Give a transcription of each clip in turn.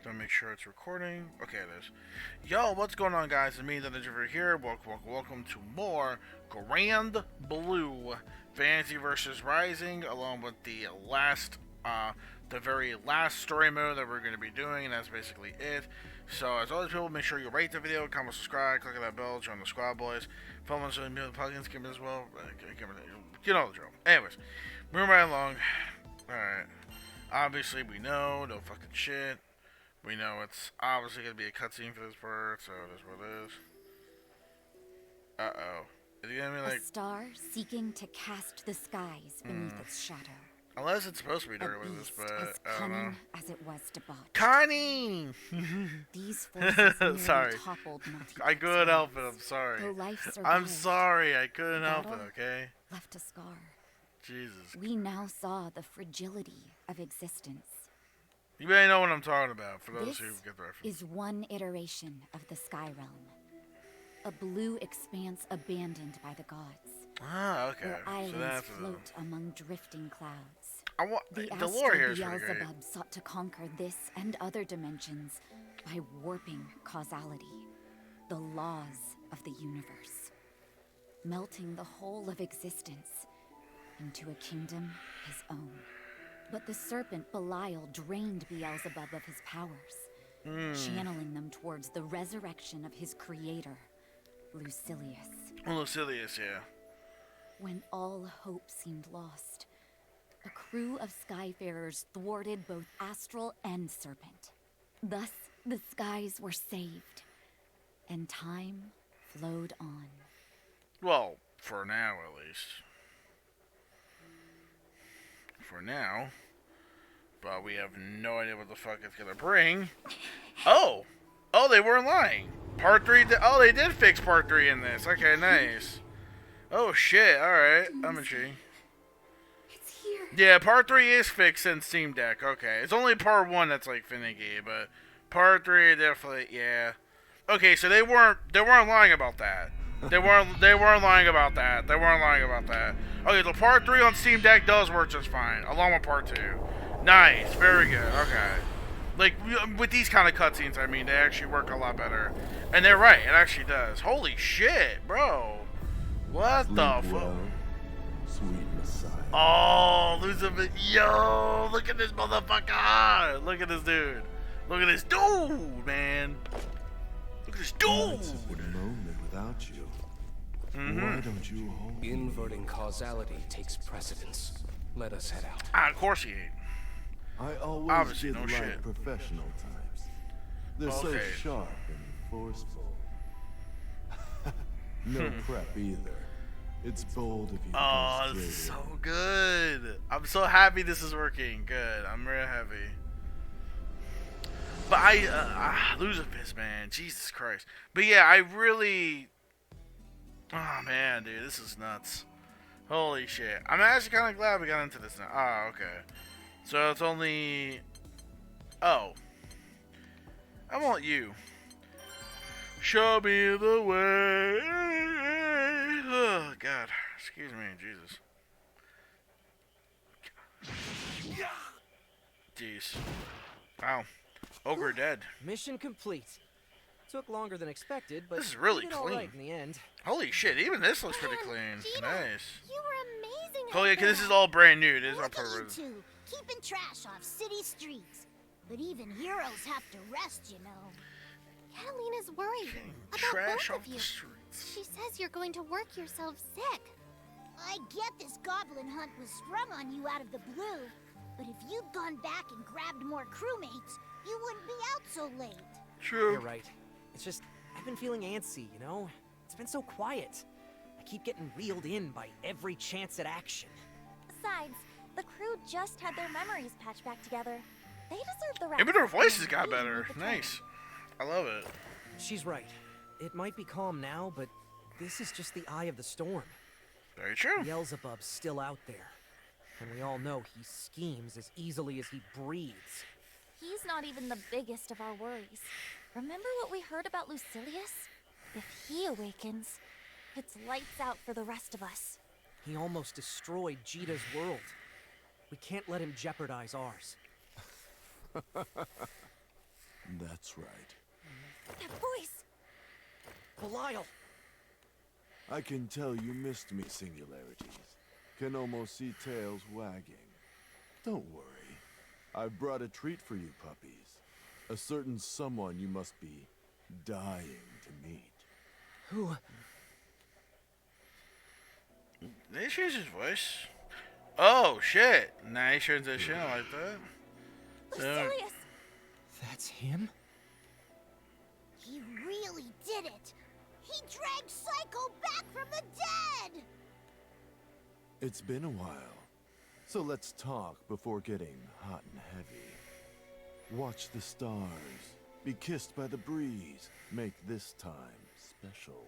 Gonna make sure it's recording. Okay, it is. Yo, what's going on, guys? It's me, the Ninja here. Welcome to more Granblue Fantasy vs. Rising, along with the very last story mode that we're going to be doing, and that's basically it. So, as always, people, make sure you rate the video, comment, subscribe, click on that bell, join the squad, boys. Follow us on the plugins, give me as well. You know the drill. Anyways, moving right along. Alright. Obviously, we know, no fucking shit. We know it's obviously going to be a cutscene for this part, so it is what it is. Uh-oh. Is it going to be like... A star seeking to cast the skies beneath its shadow. Unless it's supposed to be during with this, but I don't know. As it was debauched. Connie! These forces sorry. Toppled I couldn't help it, I'm sorry. I'm sorry, I couldn't help it, okay? Left a scar. Jesus. We now saw the fragility of existence. You may know what I'm talking about, for those who get the reference. Is one iteration of the Sky Realm. A blue expanse abandoned by the gods. Ah, okay. Where islands so that's float among drifting clouds. The lore here is pretty great. Beelzebub sought to conquer this and other dimensions by warping causality, the laws of the universe, melting the whole of existence into a kingdom his own. But the serpent Belial drained Beelzebub of his powers, channeling them towards the resurrection of his creator, Lucilius. Lucilius, yeah. When all hope seemed lost, a crew of Skyfarers thwarted both Astral and Serpent. Thus, the skies were saved, and time flowed on. Well, for now at least. For now. But we have no idea what the fuck it's gonna bring. Oh! Oh, they weren't lying. Part 3, they did fix Part 3 in this. Okay, nice. Oh shit, alright. I'm intrigued. It's here. Yeah, Part 3 is fixed in Steam Deck. Okay, it's only Part 1 that's like finicky, but Part 3 definitely, yeah. Okay, so they weren't lying about that. They weren't lying about that. They weren't lying about that. Okay, so Part 3 on Steam Deck does work just fine, along with Part 2. Nice, very good, okay. Like, with these kind of cutscenes, I mean, they actually work a lot better. And they're right, it actually does. Holy shit, bro. What the fuck? Sweet Messiah. Oh, Lucifer. Yo, look at this motherfucker. Look at this dude. Look at this dude, man. Look at this dude. It's a moment without you. Why don't you hold me? Inverting causality takes precedence. Let us head out. Ah, of course he ain't. I always Obviously, did no like shit. professional types. They're so Okay. sharp and forceful. No prep either. It's bold of you to Oh, go this is straight so in. good. I'm so happy this is working. Good. I'm real happy. But Lucifer, man. Jesus Christ. But yeah, I really... Oh, man, dude. This is nuts. Holy shit. I'm actually kind of glad we got into this now. Oh, okay. So it's only... Oh. I want you. Show me the way. Oh, God. Excuse me, Jesus. Jeez. Wow. Ogre dead. Mission complete. Took longer than expected, but This is really we did all clean. right in the end. Holy shit, even this looks pretty clean. Gina, Nice. You were amazing. Oh, yeah, out 'cause this there. is all brand new. This is all Look at you part two, keeping trash off city streets. But even heroes have to rest, you know. Catalina's worried about trash both off of you. the streets. She says you're going to work yourself sick. I get this goblin hunt was sprung on you out of the blue, but if you'd gone back and grabbed more crewmates, you wouldn't be out so late. True. You're right. It's just, I've been feeling antsy, you know? It's been so quiet. I keep getting reeled in by every chance at action. Besides, the crew just had their memories patched back together. They deserve the rest. Even her voice has got Even better. with the Nice. I love it. She's right. It might be calm now, but this is just the eye of the storm. Very true. Beelzebub's still out there. And we all know he schemes as easily as he breathes. He's not even the biggest of our worries. Remember what we heard about Lucilius? If he awakens, it's lights out for the rest of us. He almost destroyed Jita's world. We can't let him jeopardize ours. That's right. That voice! Belial! I can tell you missed me, Singularities. Can almost see tails wagging. Don't worry. I brought a treat for you puppies. A certain someone you must be dying to meet. Who? Did he change his voice? Oh shit! Nice transition, I like that. Lucilius! That's him? He really did it! He dragged Psycho back from the dead! It's been a while, so let's talk before getting hot and heavy. Watch the stars, be kissed by the breeze, make this time special.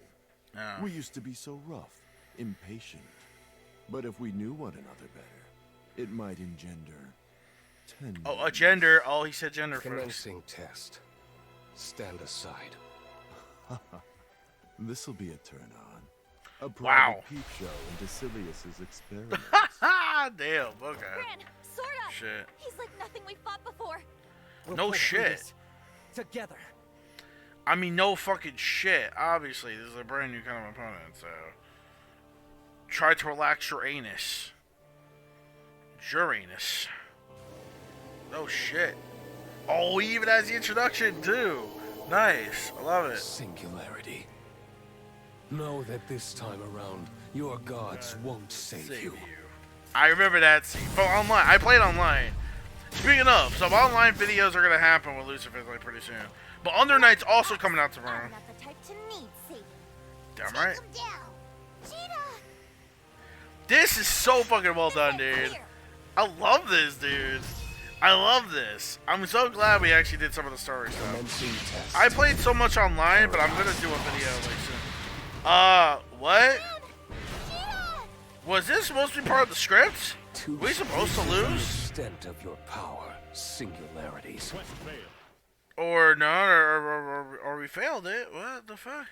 Oh. We used to be so rough, impatient. But if we knew one another better, it might engender tenderness. Oh, a gender. Oh, he said gender first. Commencing test. Stand aside. This'll be a turn-on. A private Wow. peep show into Silius's experiments. Damn, okay. Gran, sword up! Shit. He's like nothing we fought before. We'll No pull through shit. this together. I mean, no fucking shit. Obviously, this is a brand new kind of opponent, so... Try to relax your anus. Uranus. Oh shit. Oh, he even has the introduction, too. Nice. I love it. Singularity. Know that this time around, your gods won't save you. I remember that scene. But online. I played online. Speaking of, some online videos are going to happen with Lucifer like pretty soon. But Under Night's also coming out tomorrow. I'm not the type to need safety. Damn Take right. him down. Cheetah! This is so fucking well done, dude. I love this, dude. I love this. I'm so glad we actually did some of the story stuff. Commencing test. I played so much online, but I'm gonna do a video like soon. What? Cheetah! Was this supposed to be part of the script? To We supposed to speak the lose? extent of your power, singularities. Or not, or we failed it. What the fuck?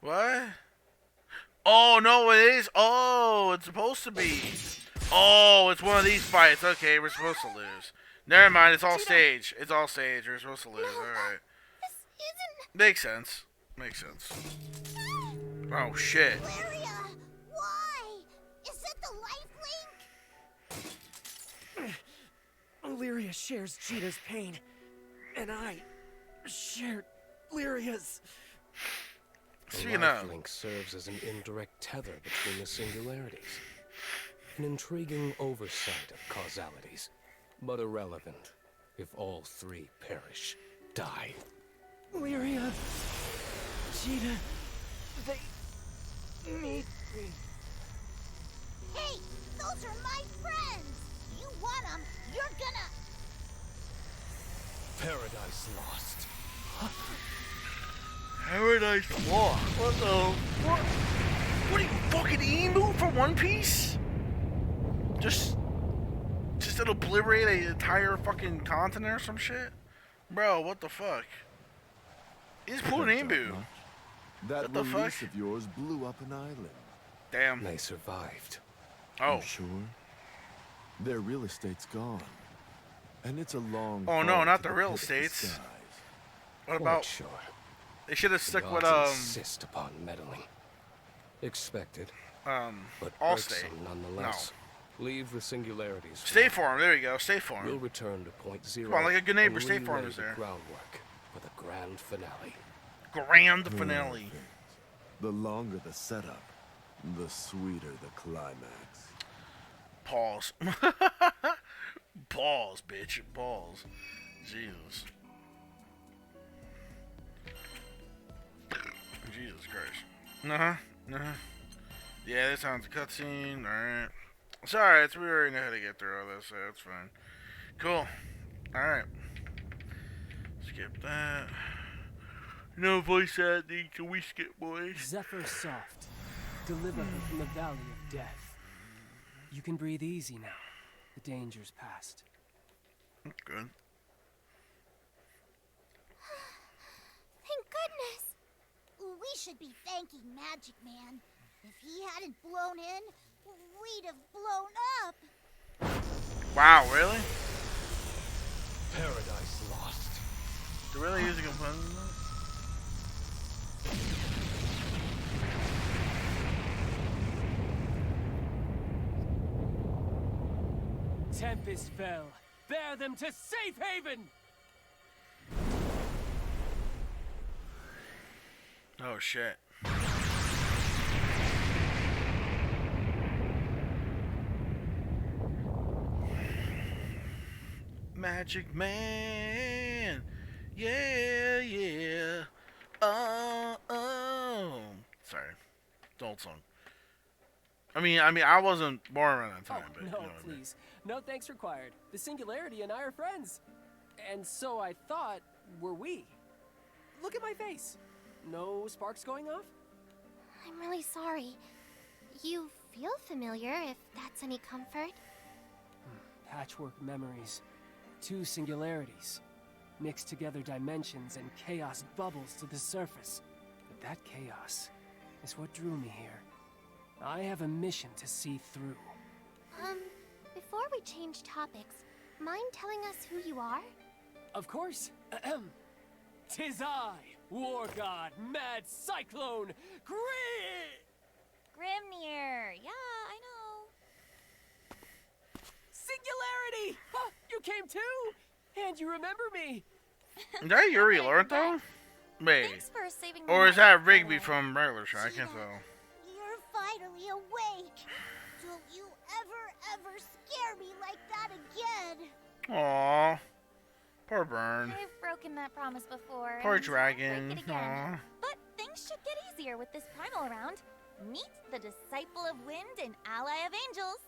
What? Oh, no, it is. Oh, it's supposed to be. Oh, it's one of these fights. Okay, we're supposed to lose. Never mind, it's all stage. It's all stage. We're supposed to lose. Alright. This isn't... Makes sense. Makes sense. Oh, shit. Lyria! Why? Is it the life link? Lyria shares Cheetah's pain, and I share Lyria's. The Speaking of, lifelink serves as an indirect tether between the singularities. An intriguing oversight of causalities, but irrelevant if all three perish, die. Lyria, Cheetah, they need me. Hey, those are my friends! You want them, you're gonna... Paradise lost. Paradise Lost. What the? What are you fucking emu for One Piece? Just to obliterate an entire fucking continent or some shit? Bro, what the fuck? He's pulling Don't talk emu. much. That What the release fuck? of yours blew up an island. Damn. They survived. Oh. You sure? Their real estate's gone. And it's a long Oh, no, fall not to the real pit of the estates. skies. What Quite about? sure. They should have The stuck with gods insist upon meddling. Expected, but Allstate. irksome nonetheless. Leave the singularities. State Farm. There we go. State We'll Farm. return to point zero. Come on, like a good neighbor, and State Farm relay is the there. Groundwork for the grand finale. Grand finale. Perfect. The longer the setup, the sweeter the climax. Pause. Pause, bitch. Pause. Jesus. Jesus Christ. Uh-huh. Yeah, this sounds a cutscene. Alright. It's alright. We already know how to get through all this, so it's fine. Cool. Alright. Skip that. No voice acting. Can we skip, boys? Zephyr soft. Deliver her from the valley of death. You can breathe easy now. The danger's past. Good. Thank goodness! We should be thanking Magic Man. If he hadn't blown in, we'd have blown up. Wow, really? Paradise lost. Do really use a component? Tempest fell. Bear them to safe haven! Oh shit. Magic Man. Yeah, yeah. Oh. Sorry. The old song. I mean, I wasn't born around that time, but no, you know what I mean. please. No thanks required. The Singularity and I are friends. And so I thought, were we? Look at my face. No sparks going off? I'm really sorry. You feel familiar, if that's any comfort. Patchwork memories. Two singularities. Mixed together dimensions and chaos bubbles to the surface. But that chaos is what drew me here. I have a mission to see through. Before we change topics, mind telling us who you are? Of course. Tis I, War God, Mad Cyclone, Grimnir. Yeah, I know. Singularity! Huh, you came too! And you remember me! Is that Yuri Lorenzo? Wait. Thanks for saving my Or is life, that by the Rigby way. from regular show? I can't tell. You're finally awake. Don't you ever scare me like that again. Aww. Poor Burn. I've broken that promise before. Poor and I'll dragon. break it again. Aww. But things should get easier with this primal around. Meet the Disciple of Wind and Ally of Angels.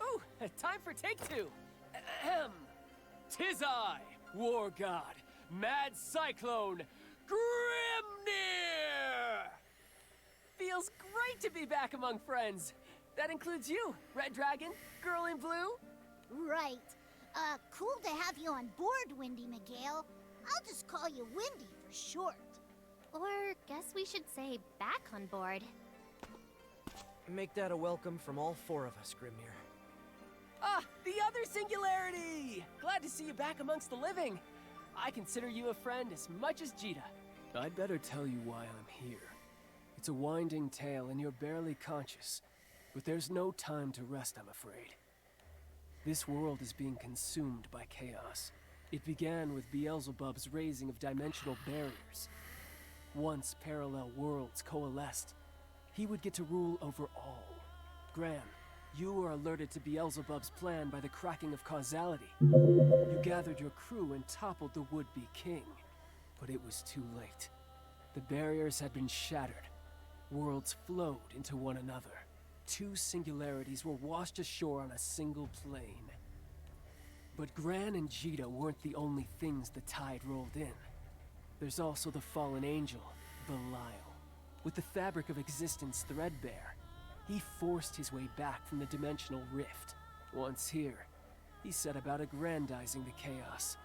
Ooh, time for take two. Ahem. Tis I, War God, Mad Cyclone, Grimnir! Feels great to be back among friends. That includes you, Red Dragon, Girl in Blue. Right. Cool to have you on board, Windy Miguel. I'll just call you Windy for short. Or guess we should say back on board. Make that a welcome from all four of us, Grimnir. Ah, the other singularity! Glad to see you back amongst the living. I consider you a friend as much as Jita. I'd better tell you why I'm here. It's a winding tale and you're barely conscious. But there's no time to rest, I'm afraid. This world is being consumed by chaos. It began with Beelzebub's raising of dimensional barriers. Once parallel worlds coalesced, he would get to rule over all. Gran, you were alerted to Beelzebub's plan by the cracking of causality. You gathered your crew and toppled the would-be king. But it was too late. The barriers had been shattered. Worlds flowed into one another. Two singularities were washed ashore on a single plane. But Gran and Jita weren't the only things the tide rolled in. There's also the fallen angel, Belial. With the fabric of existence threadbare, he forced his way back from the dimensional rift. Once here, he set about aggrandizing the chaos.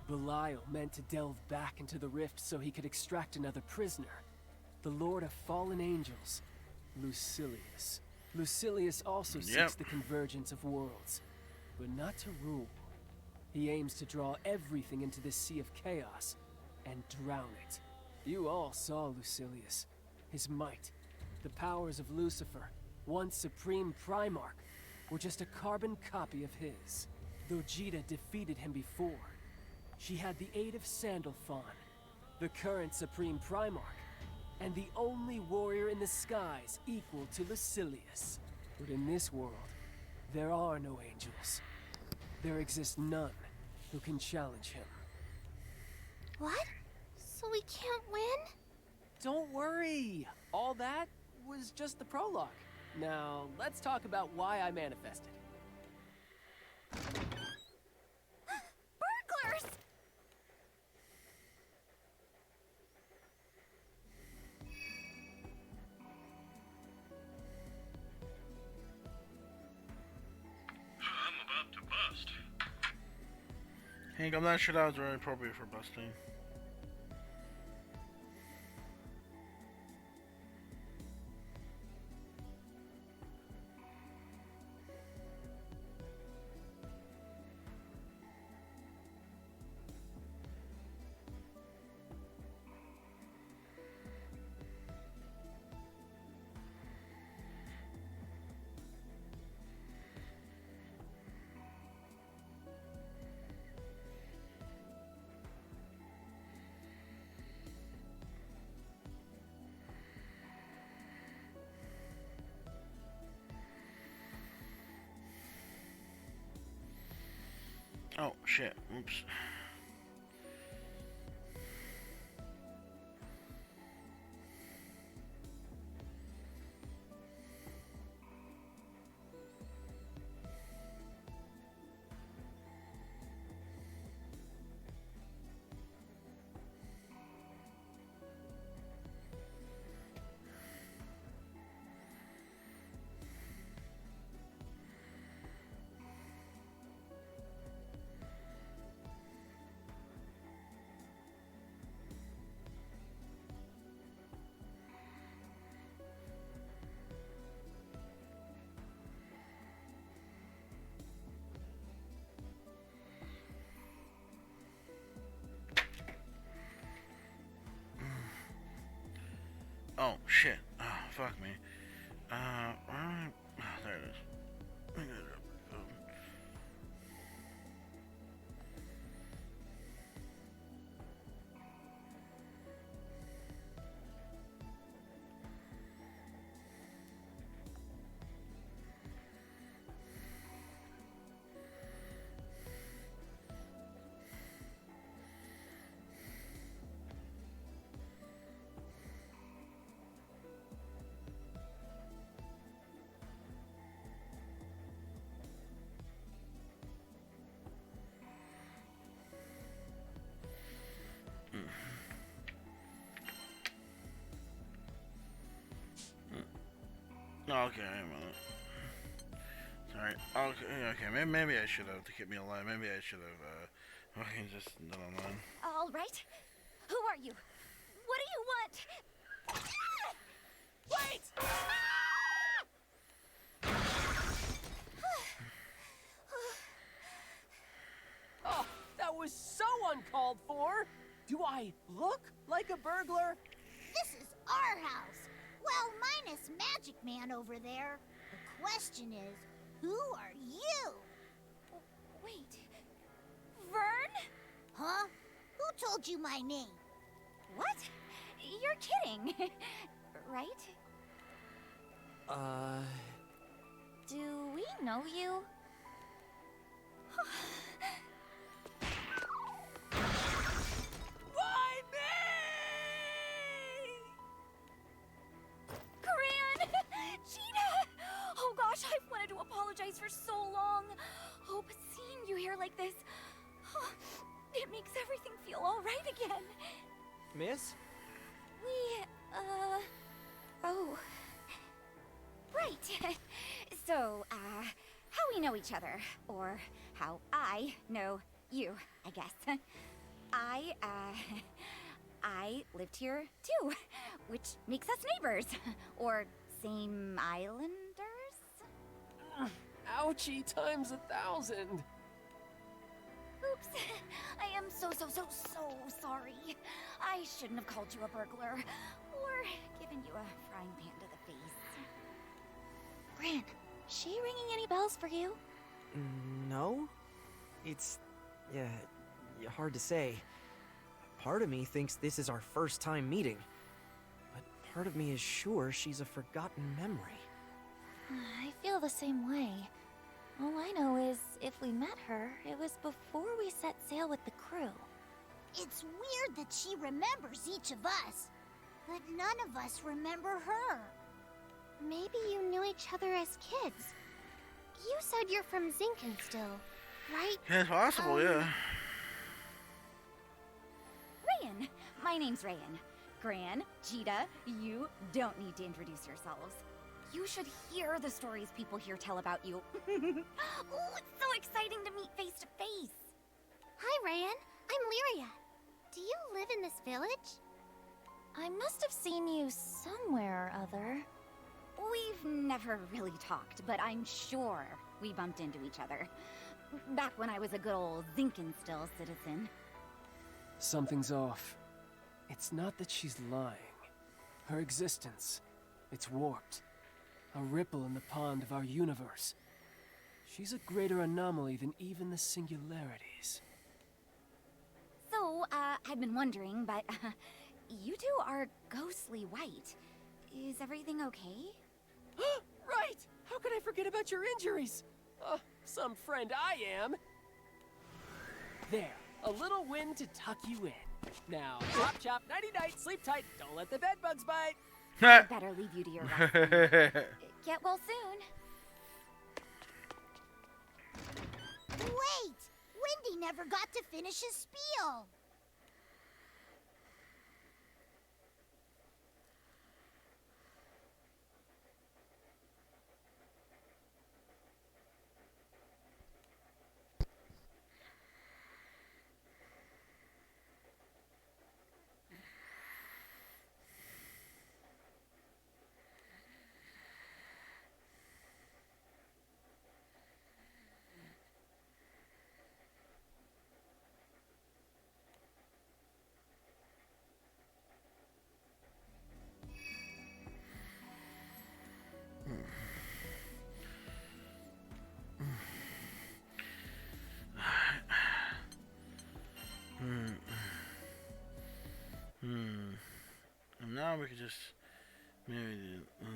Belial meant to delve back into the rift so he could extract another prisoner. The Lord of Fallen Angels, Lucilius. Lucilius also seeks the convergence of worlds, but not to rule. He aims to draw everything into this sea of chaos and drown it. You all saw Lucilius, his might. The powers of Lucifer, once Supreme Primarch, were just a carbon copy of his. Though Jita defeated him before, she had the aid of Sandalphon, the current Supreme Primarch, and the only warrior in the skies equal to Lucilius. But in this world, there are no angels. There exists none who can challenge him. What? So we can't win? Don't worry. All that was just the prologue. Now, let's talk about why I manifested. Burglars! I'm about to bust. Hank, I'm not sure that was really appropriate for busting. Oh, shit. Oops. Oh, shit. Oh, fuck me. There it is. Okay, wait a minute. Sorry. Okay, maybe I should have, to keep me alive, maybe I should have, fucking just done online. All right. Who are you? What do you want? Wait! Oh, that was so uncalled for! Do I look like a burglar? This is our house. Well, minus Magic Man over there. The question is, who are you? Wait. Vern? Huh? Who told you my name? What? You're kidding. Right? Do we know you? Why me? Gran! Gina! Oh gosh, I've wanted to apologize for so long. Oh, but seeing you here like this, it makes everything feel all right again. Miss? Oh. Right. So, how we know each other, or how I know you, I guess. I lived here too, which makes us neighbors, or same islanders? Ouchie times 1,000. Oops. I am so sorry. I shouldn't have called you a burglar, or given you a frying pan to the face. Gran, she ringing any bells for you? No. It's... yeah, hard to say. Part of me thinks this is our first time meeting. But part of me is sure she's a forgotten memory. I feel the same way. All I know is, if we met her, it was before we set sail with the crew. It's weird that she remembers each of us, but none of us remember her. Maybe you knew each other as kids. You said you're from Zinkenstill, right? Yeah, it's possible, yeah. Rayan. My name's Rayan. Gran, Jita, you don't need to introduce yourselves. You should hear the stories people here tell about you. Ooh, it's so exciting to meet face to face. Hi, Rayan. I'm Lyria. Do you live in this village? I must have seen you somewhere or other. We've never really talked, but I'm sure we bumped into each other. Back when I was a good old Zinkenstill citizen. Something's off. It's not that she's lying. Her existence, it's warped. A ripple in the pond of our universe. She's a greater anomaly than even the singularities. So, I've been wondering, but you two are ghostly white. Is everything okay? Right! How could I forget about your injuries? Some friend I am. There, a little wind to tuck you in. Now, chop chop, nighty-night, sleep tight, don't let the bed bugs bite. Better leave you to your rest. Get well soon. Wait! Wendy never got to finish his spiel. And now we could just maybe do.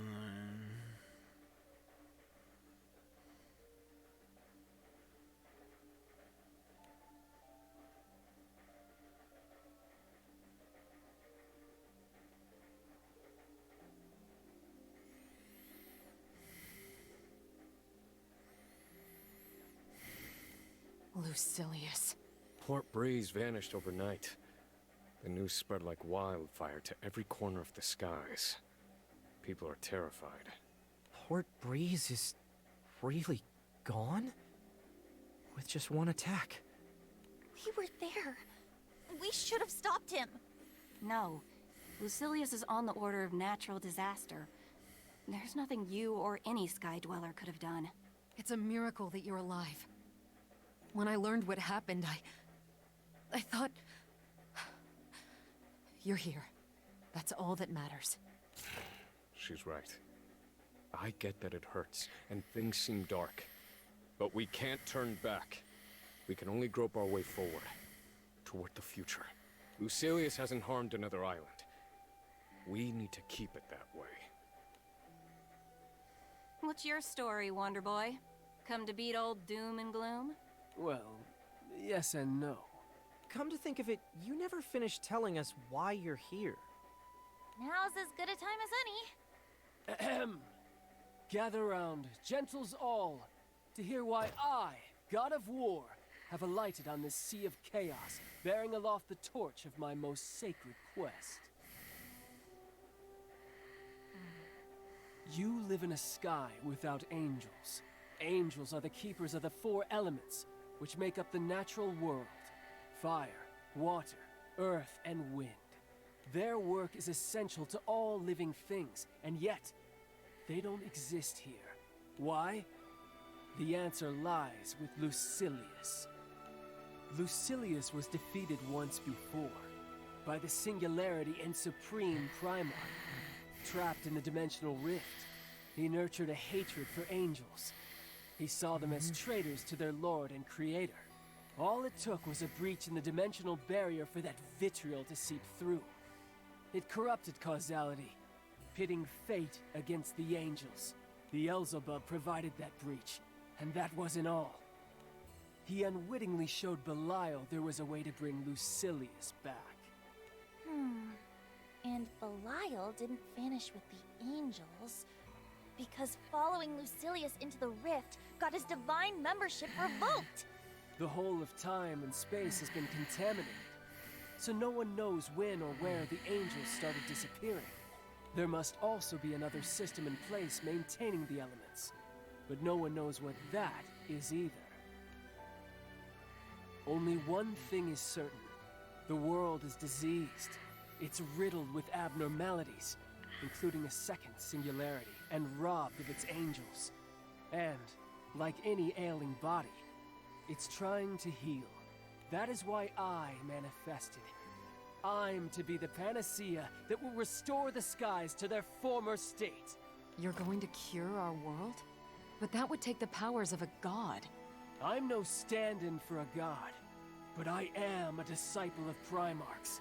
Lucilius. Port Breeze vanished overnight. The news spread like wildfire to every corner of the skies. People are terrified. Port Breeze is really gone? With just one attack. We were there. We should have stopped him. No. Lucilius is on the order of natural disaster. There's nothing you or any Sky Dweller could have done. It's a miracle that you're alive. When I learned what happened, I thought... You're here. That's all that matters. She's right. I get that it hurts, and things seem dark. But we can't turn back. We can only grope our way forward. Toward the future. Lucilius hasn't harmed another island. We need to keep it that way. What's your story, Wonder Boy? Come to beat old doom and gloom? Well, yes and no. Come to think of it, you never finished telling us why you're here. Now's as good a time as any. Ahem. Gather round, gentles all, to hear why I, God of War, have alighted on this sea of chaos, bearing aloft the torch of my most sacred quest. You live in a sky without angels. Angels are the keepers of the four elements, which make up the natural world. Fire, water, earth, and wind. Their work is essential to all living things, and yet, they don't exist here. Why? The answer lies with Lucilius. Lucilius was defeated once before, by the Singularity and Supreme Primarch. Trapped in the dimensional rift, he nurtured a hatred for angels. He saw them as traitors to their lord and creator. All it took was a breach in the dimensional barrier for that vitriol to seep through. It corrupted causality, pitting fate against the angels. Beelzebub provided that breach, and that wasn't all. He unwittingly showed Belial there was a way to bring Lucilius back. And Belial didn't vanish with the angels, because following Lucilius into the rift got his divine membership revoked. The whole of time and space has been contaminated, so no one knows when or where the angels started disappearing. There must also be another system in place maintaining the elements, but no one knows what that is either. Only one thing is certain. The world is diseased. It's riddled with abnormalities, including a second singularity, and robbed of its angels. And, like any ailing body, it's trying to heal. That is why I manifested. I'm to be the panacea that will restore the skies to their former state. You're going to cure our world? But that would take the powers of a god. I'm no stand-in for a god, but I am a disciple of Primarchs.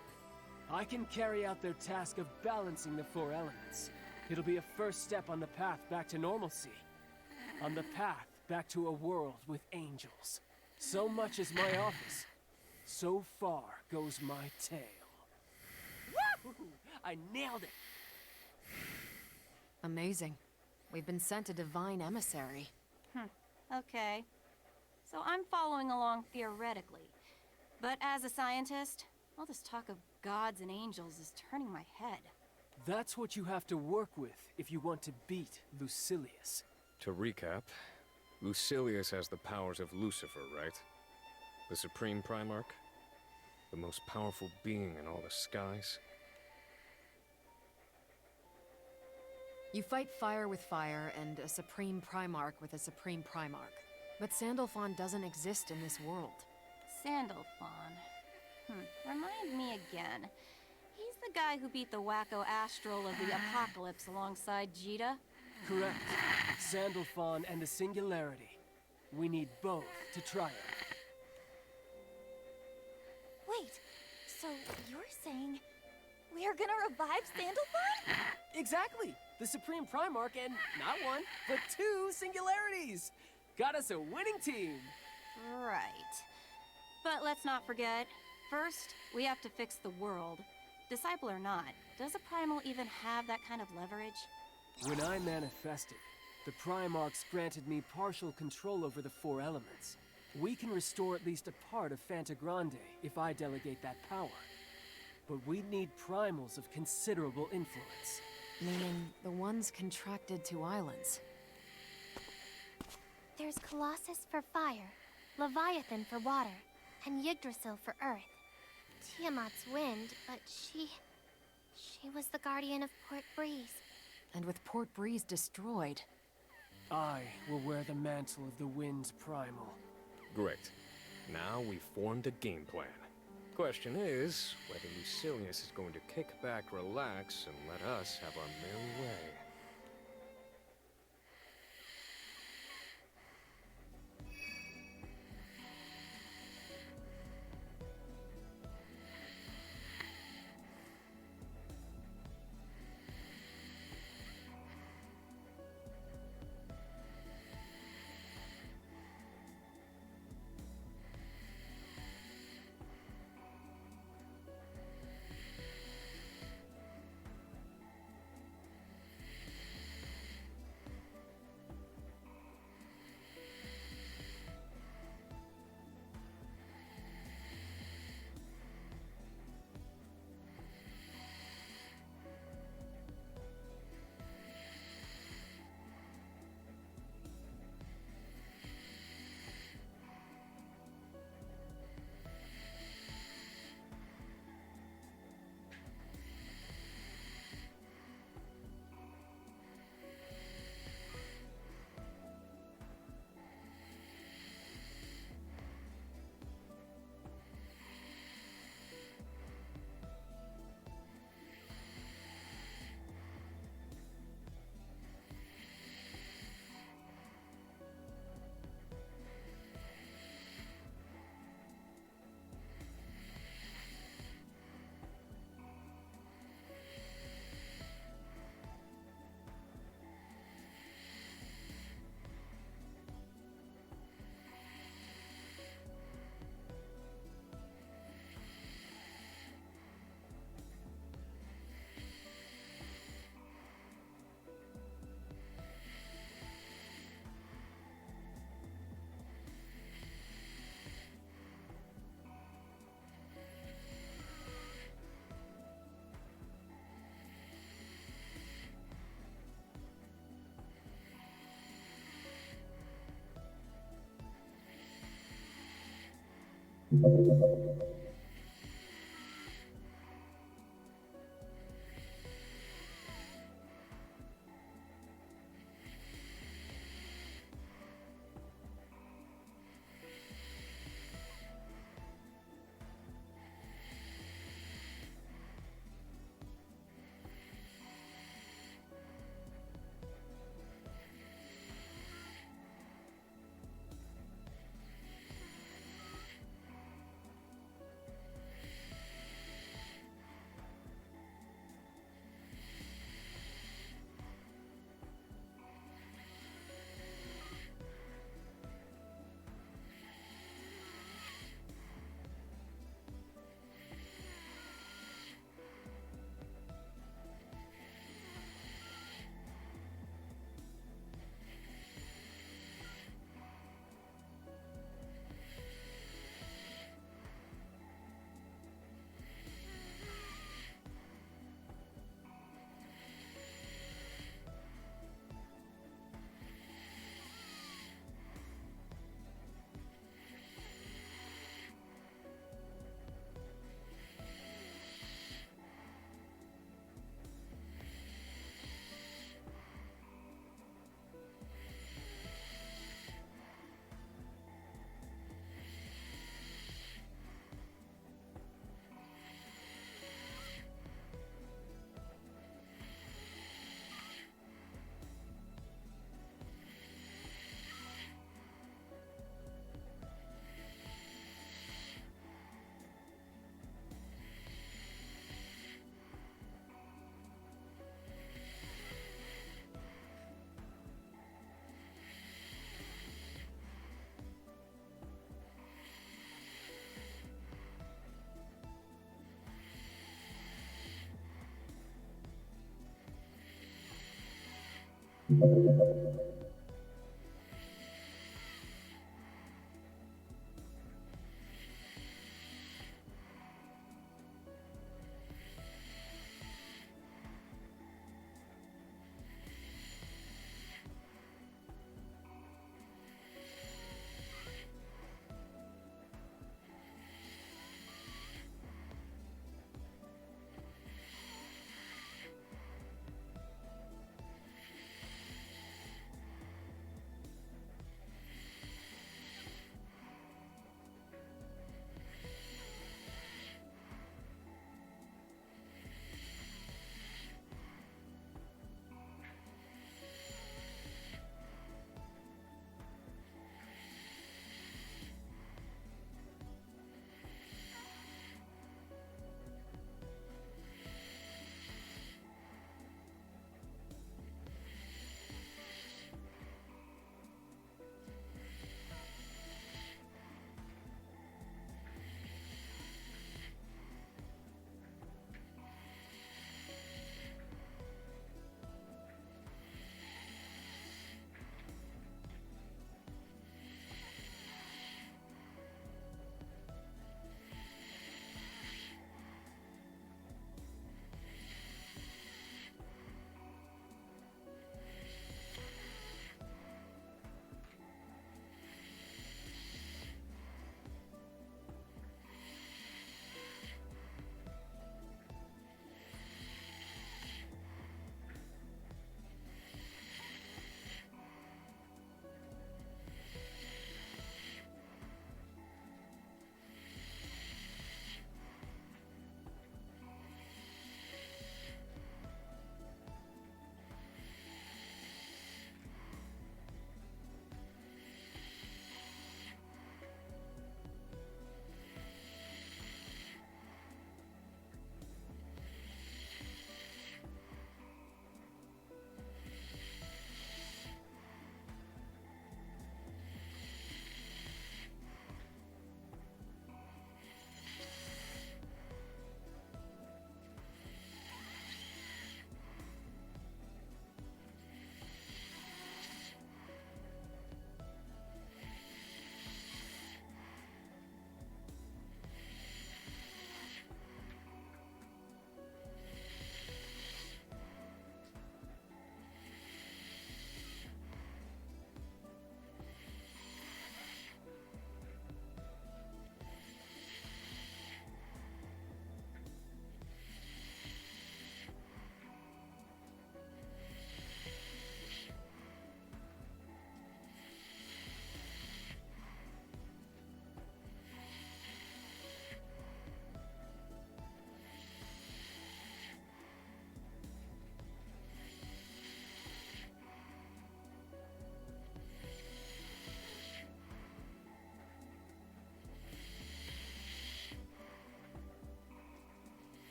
I can carry out their task of balancing the four elements. It'll be a first step on the path back to normalcy. On the path back to a world with angels. So much is my office. so far goes my tale. Woo! I nailed it! Amazing. We've been sent a divine emissary. Okay. So I'm following along theoretically. But as a scientist, all this talk of gods and angels is turning my head. That's what you have to work with if you want to beat Lucilius. To recap, Lucilius has the powers of Lucifer, right? The Supreme Primarch? The most powerful being in all the skies? You fight fire with fire and a Supreme Primarch with a Supreme Primarch. But Sandalphon doesn't exist in this world. Sandalphon. Remind me again. He's the guy who beat the wacko Astral of the Apocalypse alongside Jita? Correct. Sandalphon and the Singularity. We need both to triumph. Wait, so you're saying we are gonna revive Sandalphon? Exactly! The Supreme Primarch and not one, but two Singularities! Got us a winning team! Right. But let's not forget, first, we have to fix the world. Disciple or not, does a Primal even have that kind of leverage? When I manifested, the Primarchs granted me partial control over the four elements. We can restore at least a part of Fantagrande if I delegate that power. But we need primals of considerable influence. Meaning the ones contracted to islands. There's Colossus for fire, Leviathan for water, and Yggdrasil for earth. Tiamat's wind, but she was the guardian of Port Breeze. And with Port Breeze destroyed, I will wear the mantle of the Wind Primal. Great. Now we've formed a game plan. Question is, whether Lucilius is going to kick back, relax, and let us have our merry way.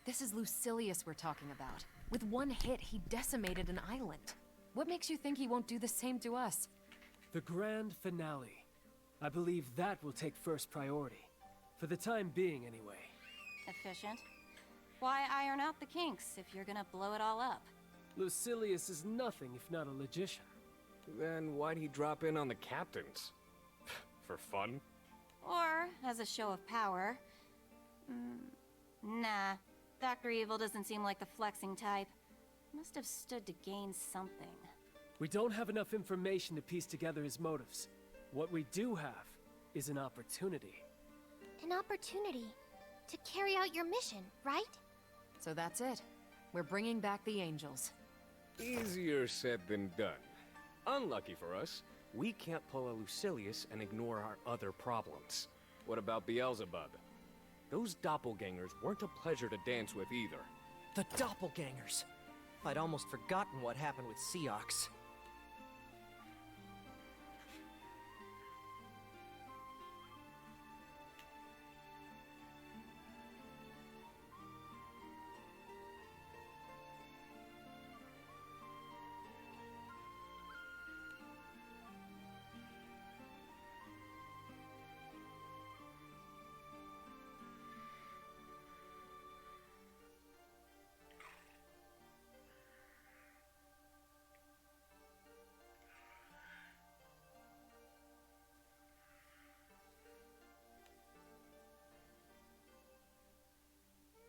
This is Lucilius we're talking about. With one hit, he decimated an island. What makes you think he won't do the same to us? The grand finale. I believe that will take first priority. For the time being, anyway. Efficient. Why iron out the kinks if you're gonna blow it all up? Lucilius is nothing if not a logician. Then why'd he drop in on the captains? For fun? Or as a show of power. Nah. Dr. Evil doesn't seem like the flexing type. Must have stood to gain something. We don't have enough information to piece together his motives. What we do have is an opportunity. An opportunity to carry out your mission, right? So that's it. We're bringing back the angels. Easier said than done. Unlucky for us, we can't pull a Lucilius and ignore our other problems. What about Beelzebub? Those doppelgangers weren't a pleasure to dance with either. The doppelgangers. I'd almost forgotten what happened with Seox.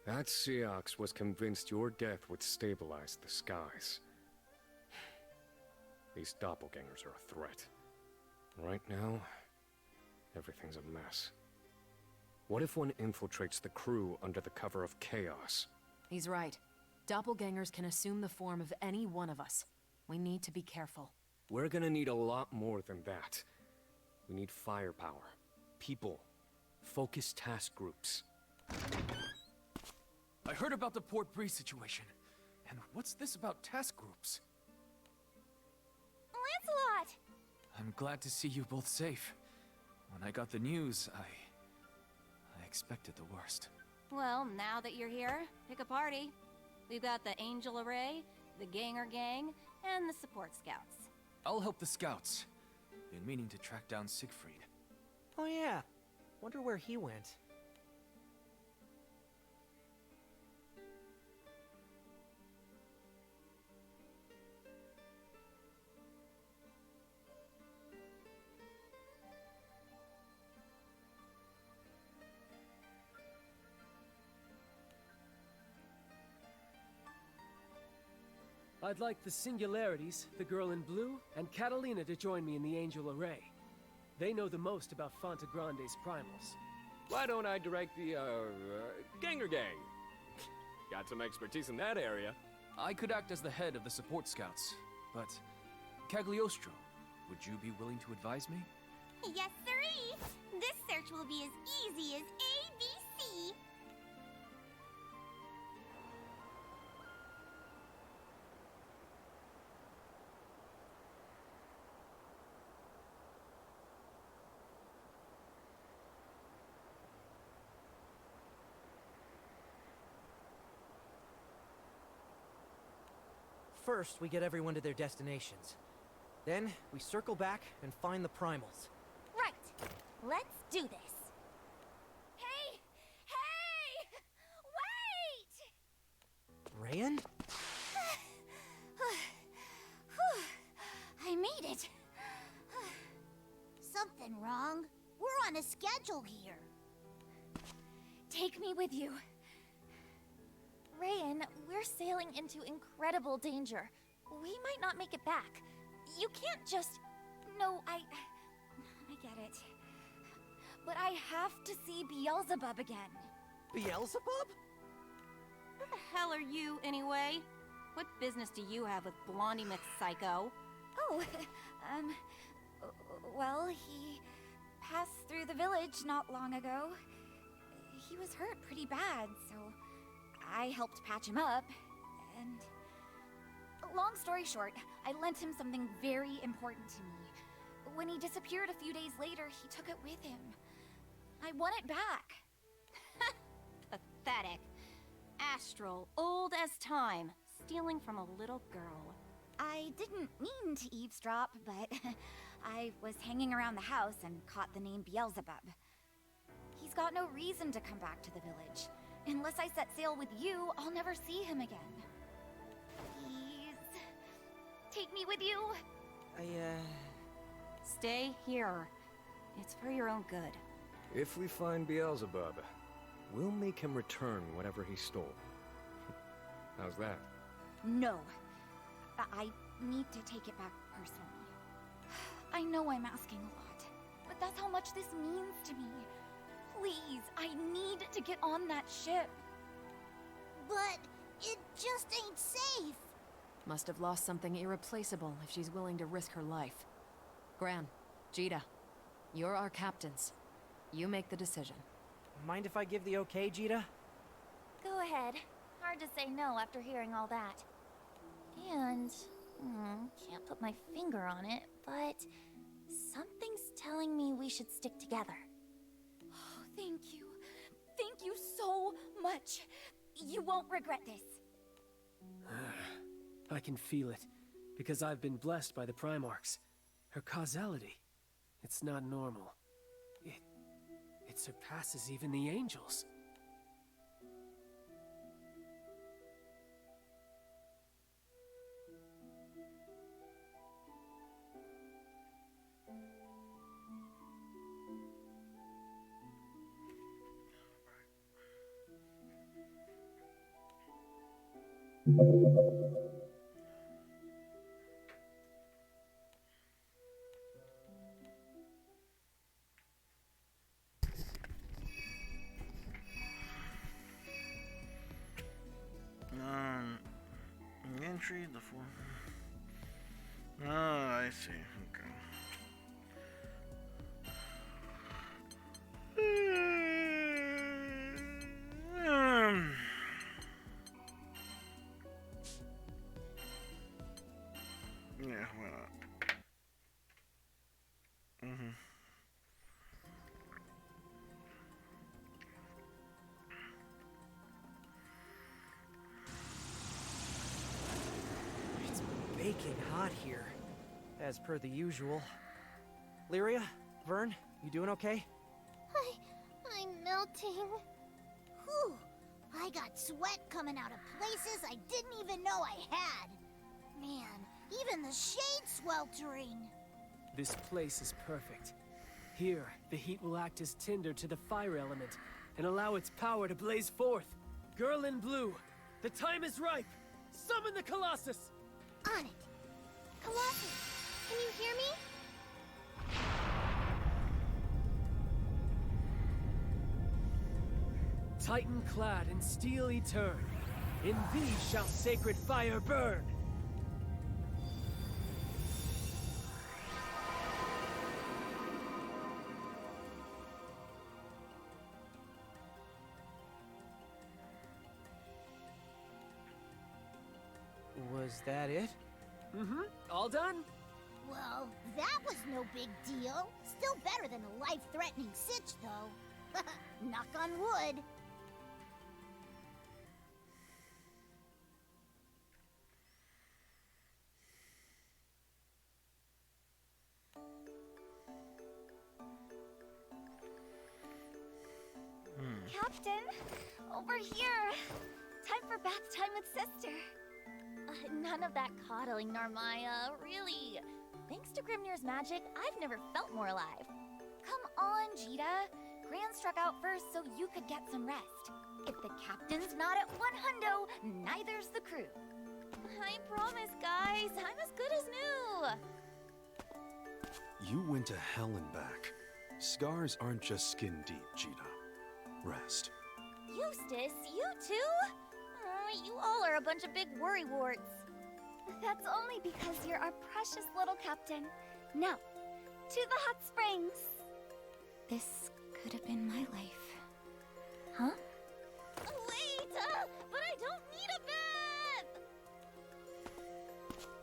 That Seox was convinced your death would stabilize the skies. These doppelgangers are a threat. Right now, everything's a mess. What if one infiltrates the crew under the cover of chaos? He's right. Doppelgangers can assume the form of any one of us. We need to be careful. We're gonna need a lot more than that. We need firepower, people, focused task groups. I heard about the Port Bree situation. And what's this about task groups? Lancelot! I'm glad to see you both safe. When I got the news, I expected the worst. Well, now that you're here, pick a party. We've got the Angel Array, the Ganger Gang, and the Support Scouts. I'll help the scouts. Been meaning to track down Siegfried. Oh yeah. Wonder where he went. I'd like the Singularities, the girl in blue, and Catalina to join me in the Angel Array. They know the most about Fonte Grande's primals. Why don't I direct the, Ganger Gang? Got some expertise in that area. I could act as the head of the support scouts, but Cagliostro, would you be willing to advise me? Yes, sirree! This search will be as easy as ABC! First, we get everyone to their destinations. Then, we circle back and find the primals. Right. Let's do this. Hey! Hey! Wait! Rayan? I made it. Something wrong? We're on a schedule here. Take me with you. Rayan, we're sailing into incredible danger. We might not make it back. You can't just... No, I get it. But I have to see Beelzebub again. Beelzebub? Who the hell are you, anyway? What business do you have with Blondie McPsycho? Oh, well, he passed through the village not long ago. He was hurt pretty bad, so I helped patch him up, and... Long story short, I lent him something very important to me. When he disappeared a few days later, he took it with him. I want it back. Pathetic. Ash wastrel, old as time, stealing from a little girl. I didn't mean to eavesdrop, but I was hanging around the house and caught the name Beelzebub. He's got no reason to come back to the village. Unless I set sail with you, I'll never see him again. Please, take me with you. Stay here. It's for your own good. If we find Beelzebub, we'll make him return whatever he stole. How's that? No. I need to take it back personally. I know I'm asking a lot, but that's how much this means to me. Please, I need to get on that ship. But it just ain't safe. Must have lost something irreplaceable if she's willing to risk her life. Gran, Jita, you're our captains. You make the decision. Mind if I give the okay, Jita? Go ahead. Hard to say no after hearing all that. And, can't put my finger on it, but something's telling me we should stick together. Oh, thank you. Thank you so much. You won't regret this. I can feel it, because I've been blessed by the Primarchs. Her causality, it's not normal. It surpasses even the angels. Entry the four. Oh, I see. Okay. Yeah, why not? It's baking hot here, as per the usual. Lyria, Vern, you doing okay? I'm melting. Whew. I got sweat coming out of places I didn't even know I had. Man, even the shade's sweltering. This place is perfect. Here, the heat will act as tinder to the fire element and allow its power to blaze forth. Girl in blue, the time is ripe. Summon the Colossus! On it. Colossus, can you hear me? Titan clad in steel etern, in thee shall sacred fire burn! Was that it? All done? Well, that was no big deal. Still better than a life-threatening sitch, though. Knock on wood. Captain, over here. Time for bath time with sister. None of that coddling, Narmaya, really. Thanks to Grimnir's magic, I've never felt more alive. Come on, Jita. Gran struck out first so you could get some rest. If the captain's not at 100, neither's the crew. I promise, guys, I'm as good as new. You went to hell and back. Scars aren't just skin deep, Jita. Rest. Eustace, you too? You all are a bunch of big worrywarts. That's only because you're our precious little captain. Now, to the hot springs. This could have been my life. Huh? Wait, but I don't need a bath!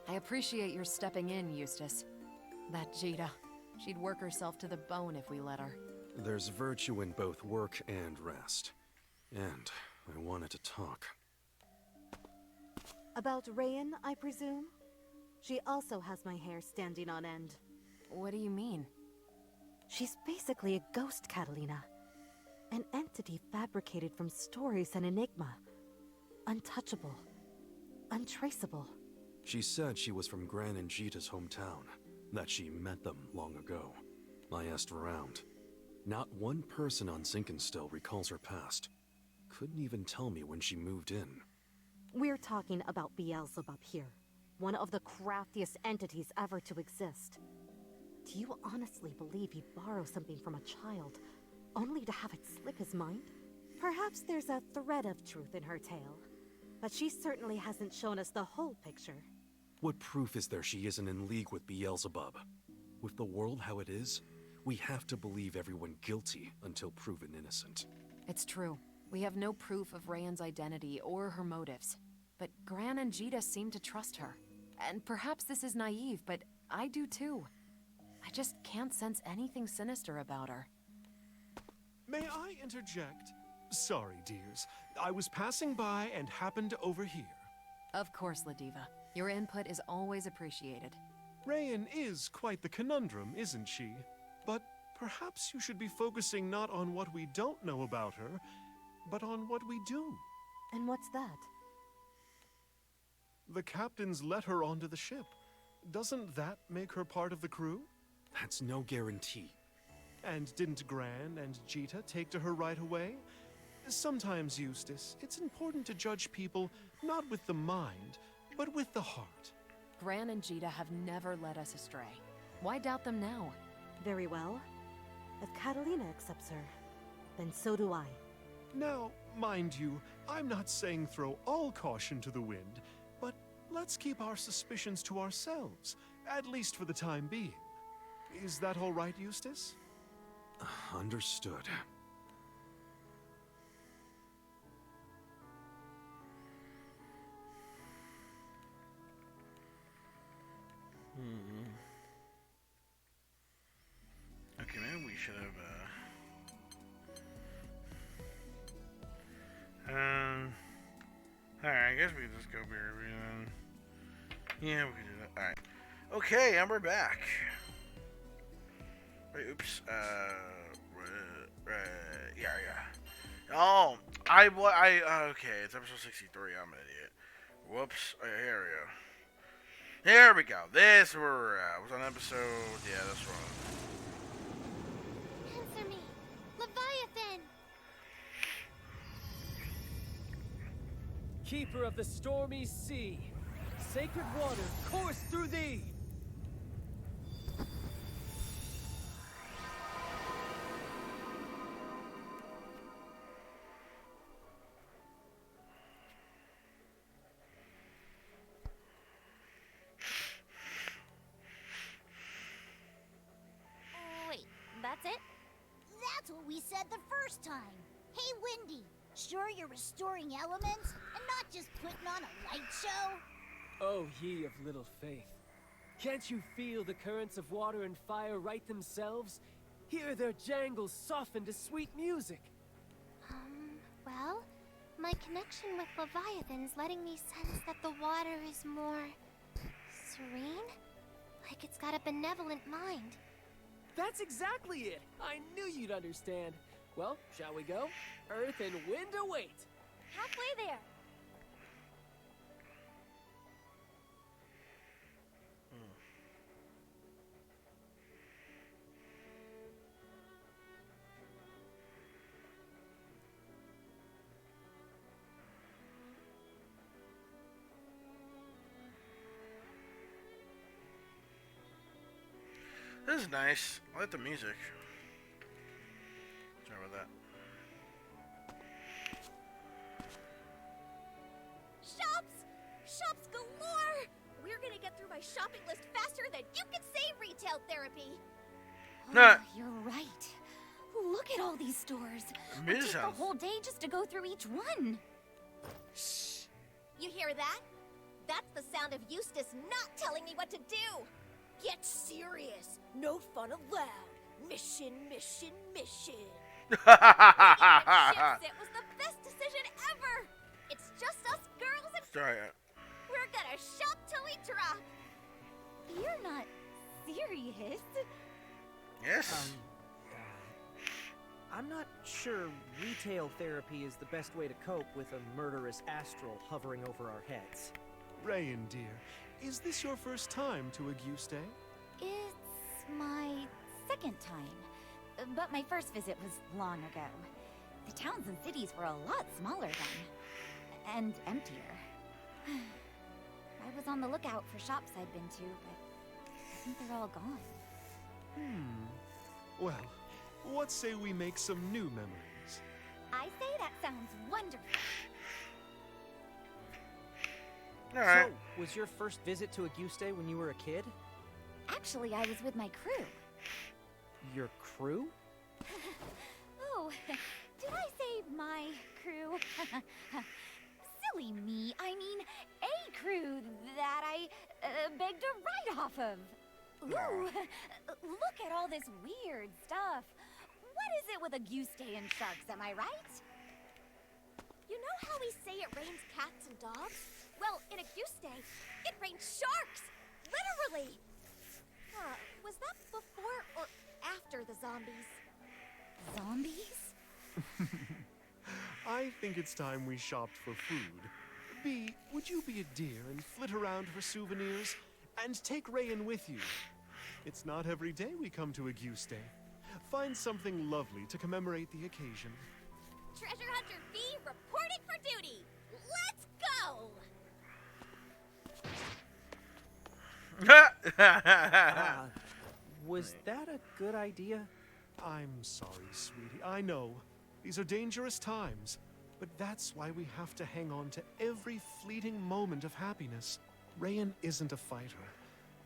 I appreciate your stepping in, Eustace. That Jita, she'd work herself to the bone if we let her. There's virtue in both work and rest. And I wanted to talk. About Rayan, I presume? She also has my hair standing on end. What do you mean? She's basically a ghost, Catalina. An entity fabricated from stories and enigma. Untouchable. Untraceable. She said she was from Gran and Jita's hometown, that she met them long ago. I asked around. Not one person on Zinkenstill recalls her past. Couldn't even tell me when she moved in. We're talking about Beelzebub here. One of the craftiest entities ever to exist. Do you honestly believe he'd borrow something from a child, only to have it slip his mind? Perhaps there's a thread of truth in her tale, but she certainly hasn't shown us the whole picture. What proof is there she isn't in league with Beelzebub? With the world how it is, we have to believe everyone guilty until proven innocent. It's true. We have no proof of Rayan's identity or her motives. But Gran and Jita seem to trust her. And perhaps this is naive, but I do too. I just can't sense anything sinister about her. May I interject? Sorry, dears. I was passing by and happened to overhear. Of course, Ladiva. Your input is always appreciated. Rayan is quite the conundrum, isn't she? But perhaps you should be focusing not on what we don't know about her, but on what we do. And what's that? The captains let her onto the ship. Doesn't that make her part of the crew? That's no guarantee. And didn't Gran and Jita take to her right away? Sometimes, Eustace, it's important to judge people not with the mind, but with the heart. Gran and Jita have never led us astray. Why doubt them now? Very well. If Catalina accepts her, then so do I. Now, mind you, I'm not saying throw all caution to the wind, but let's keep our suspicions to ourselves, at least for the time being. Is that all right, Eustace? Understood. Okay, maybe we should have, alright, I guess we can just go beer then. Yeah, we can do that. Alright. Okay, and we're back. Wait, oops, yeah. Oh, okay, it's episode 63, I'm an idiot. Whoops, okay, here we go. There we go, this is where we're at. Was on episode, yeah, that's wrong. Answer me, Leviathan! Keeper of the stormy sea, sacred water course through thee! Wait, that's it? That's what we said the first time. Hey, Windy, sure you're restoring elements and not just putting on a light show? Oh, ye of little faith. Can't you feel the currents of water and fire right themselves? Hear their jangles soften to sweet music. Well, my connection with Leviathan's letting me sense that the water is more serene? Like it's got a benevolent mind. That's exactly it! I knew you'd understand. Well, shall we go? Earth and wind await! Halfway there! This is nice. I like the music. Sorry about that. Shops! Shops galore! We're gonna get through my shopping list faster than you can say retail therapy. Nah. You're right. Look at all these stores. It It took sounds- the whole day just to go through each one. Shh! You hear that? That's the sound of Eustace not telling me what to do. Get serious. No fun allowed. Mission, mission, mission. Ships, it was the best decision ever. It's just us girls and... Sorry. We're gonna shop till we drop. You're not serious. Yes. I'm not sure retail therapy is the best way to cope with a murderous astral hovering over our heads. Rayan, dear, is this your first time to Auguste? It's my second time, but my first visit was long ago. The towns and cities were a lot smaller then, and emptier. I was on the lookout for shops I'd been to, but I think they're all gone. Well, what say we make some new memories? I say that sounds wonderful. Alright. So, was your first visit to Auguste when you were a kid? Actually, I was with my crew. Your crew? Oh, did I say my crew? Silly me. I mean, a crew that I begged a ride off of. Ooh, look at all this weird stuff. What is it with Auguste and sharks, am I right? You know how we say it rains cats and dogs? Well, in Auguste, it rains sharks! Literally! Was that before or after the zombies? Zombies? I think it's time we shopped for food. Bee, would you be a dear and flit around for souvenirs? And take Rayan with you. It's not every day we come to Auguste. Find something lovely to commemorate the occasion. Treasure Hunter V reporting for duty! Let's go! Was that a good idea? I'm sorry, sweetie. I know. These are dangerous times. But that's why we have to hang on to every fleeting moment of happiness. Rayan isn't a fighter.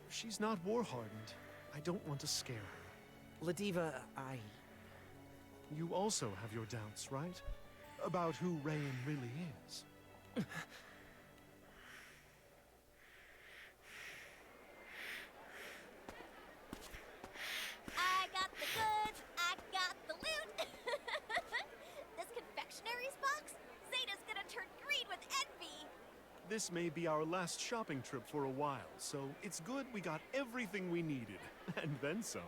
She's not war-hardened. I don't want to scare her. Ladiva, You also have your doubts, right? About who Rayan really is. I got the goods, I got the loot! This confectionaries box? Zeta's gonna turn green with envy! This may be our last shopping trip for a while, so it's good we got everything we needed. And then some.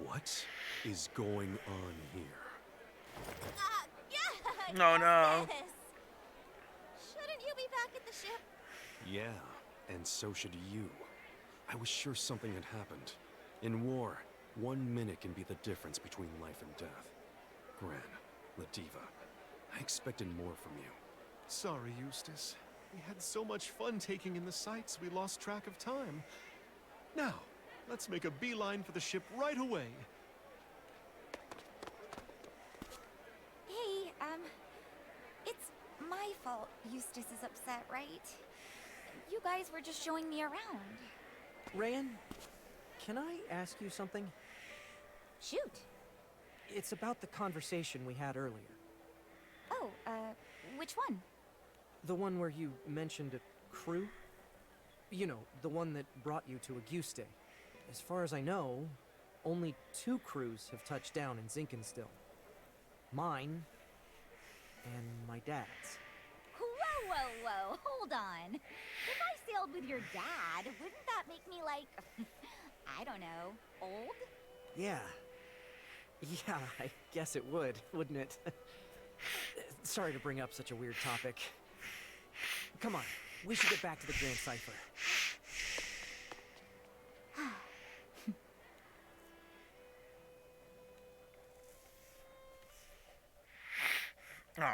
What is going on here? Yeah! No, no. Yes. Shouldn't you be back at the ship? Yeah, and so should you. I was sure something had happened. In war, 1 minute can be the difference between life and death. Gran, Ladiva, I expected more from you. Sorry, Eustace. We had so much fun taking in the sights, we lost track of time. Now, let's make a beeline for the ship right away. Hey, it's my fault Eustace is upset, right? You guys were just showing me around. Rayan, can I ask you something? Shoot. It's about the conversation we had earlier. Oh, which one? The one where you mentioned a crew? You know, the one that brought you to Auguste. As far as I know, only 2 crews have touched down in Zinkenstill. Mine and my dad's. Whoa, whoa, whoa, hold on. If I sailed with your dad, wouldn't that make me like, I don't know, old? Yeah. Yeah, I guess it would, wouldn't it? Sorry to bring up such a weird topic. Come on, we should get back to the Grand Cipher.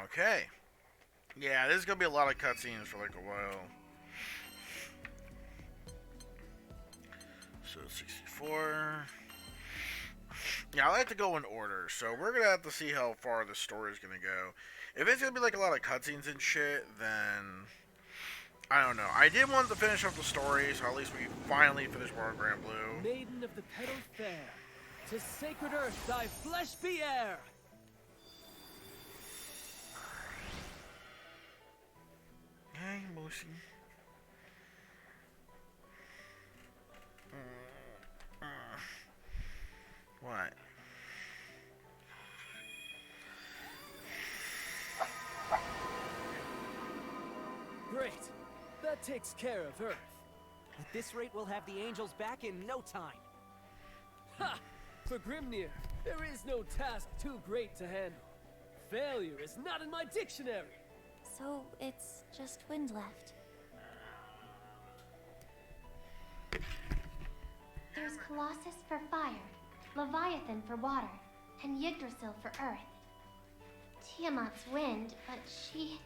Okay. Yeah, there's gonna be a lot of cutscenes for like a while. So 64. Yeah, I like to go in order, so we're gonna have to see how far the story is gonna go. If it's gonna be like a lot of cutscenes and shit, then I don't know. I did want to finish up the story, so at least we can finally finish World Granblue. Maiden of the Petal Fair, to sacred earth thy flesh be heir! Hey, Moosey. What? Great. That takes care of Earth. At this rate, we'll have the angels back in no time. Ha! For Grimnir, there is no task too great to handle. Failure is not in my dictionary. So it's just wind left. There's Colossus for fire, Leviathan for water, and Yggdrasil for earth. Tiamat's wind, but she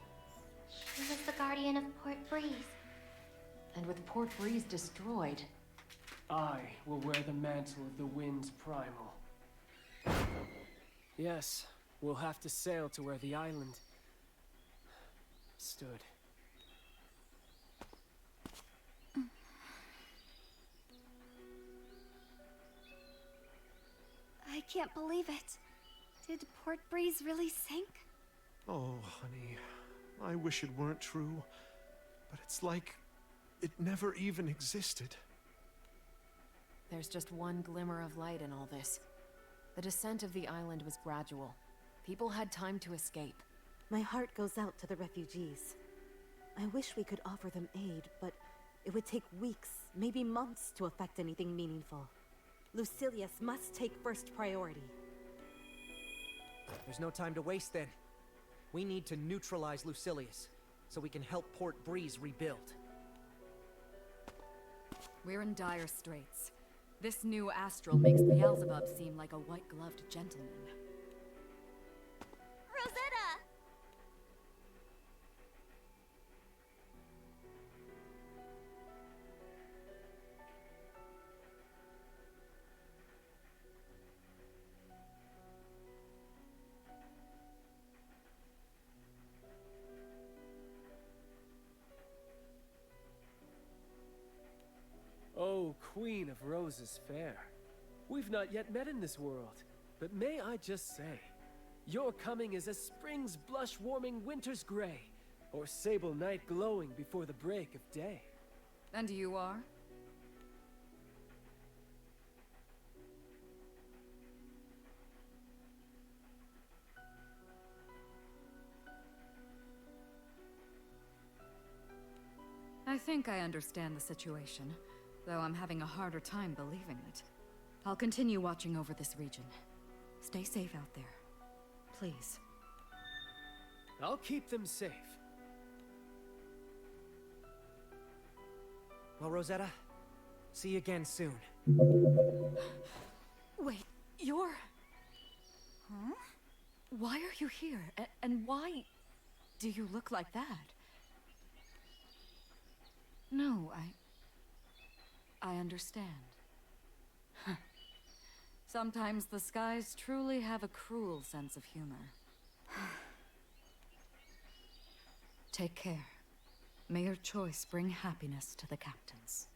was the guardian of Port Breeze. And with Port Breeze destroyed, I will wear the mantle of the wind's primal. Yes, we'll have to sail to where the island stood. I can't believe it. Did Port Breeze really sink? Oh, honey, I wish it weren't true, but it's like it never even existed. there's just one glimmer of light in all this. The descent of the island was gradual. People had time to escape. My heart goes out to the refugees. I wish we could offer them aid, but it would take weeks, maybe months, to affect anything meaningful. Lucilius must take first priority. There's no time to waste then. We need to neutralize Lucilius, so we can help Port Breeze rebuild. We're in dire straits. This new astral makes Beelzebub seem like a white-gloved gentleman. Rosetta! Oh, Queen of Roses fair. We've not yet met in this world, but may I just say, your coming is as spring's blush warming winter's gray, or sable night glowing before the break of day. And you are? I think I understand the situation, though I'm having a harder time believing it. I'll continue watching over this region. Stay safe out there. Please. I'll keep them safe. Well, Rosetta, see you again soon. Wait, you're... Huh? Why are you here? And why do you look like that? No, I understand. Sometimes the skies truly have a cruel sense of humor. Take care. May your choice bring happiness to the captains.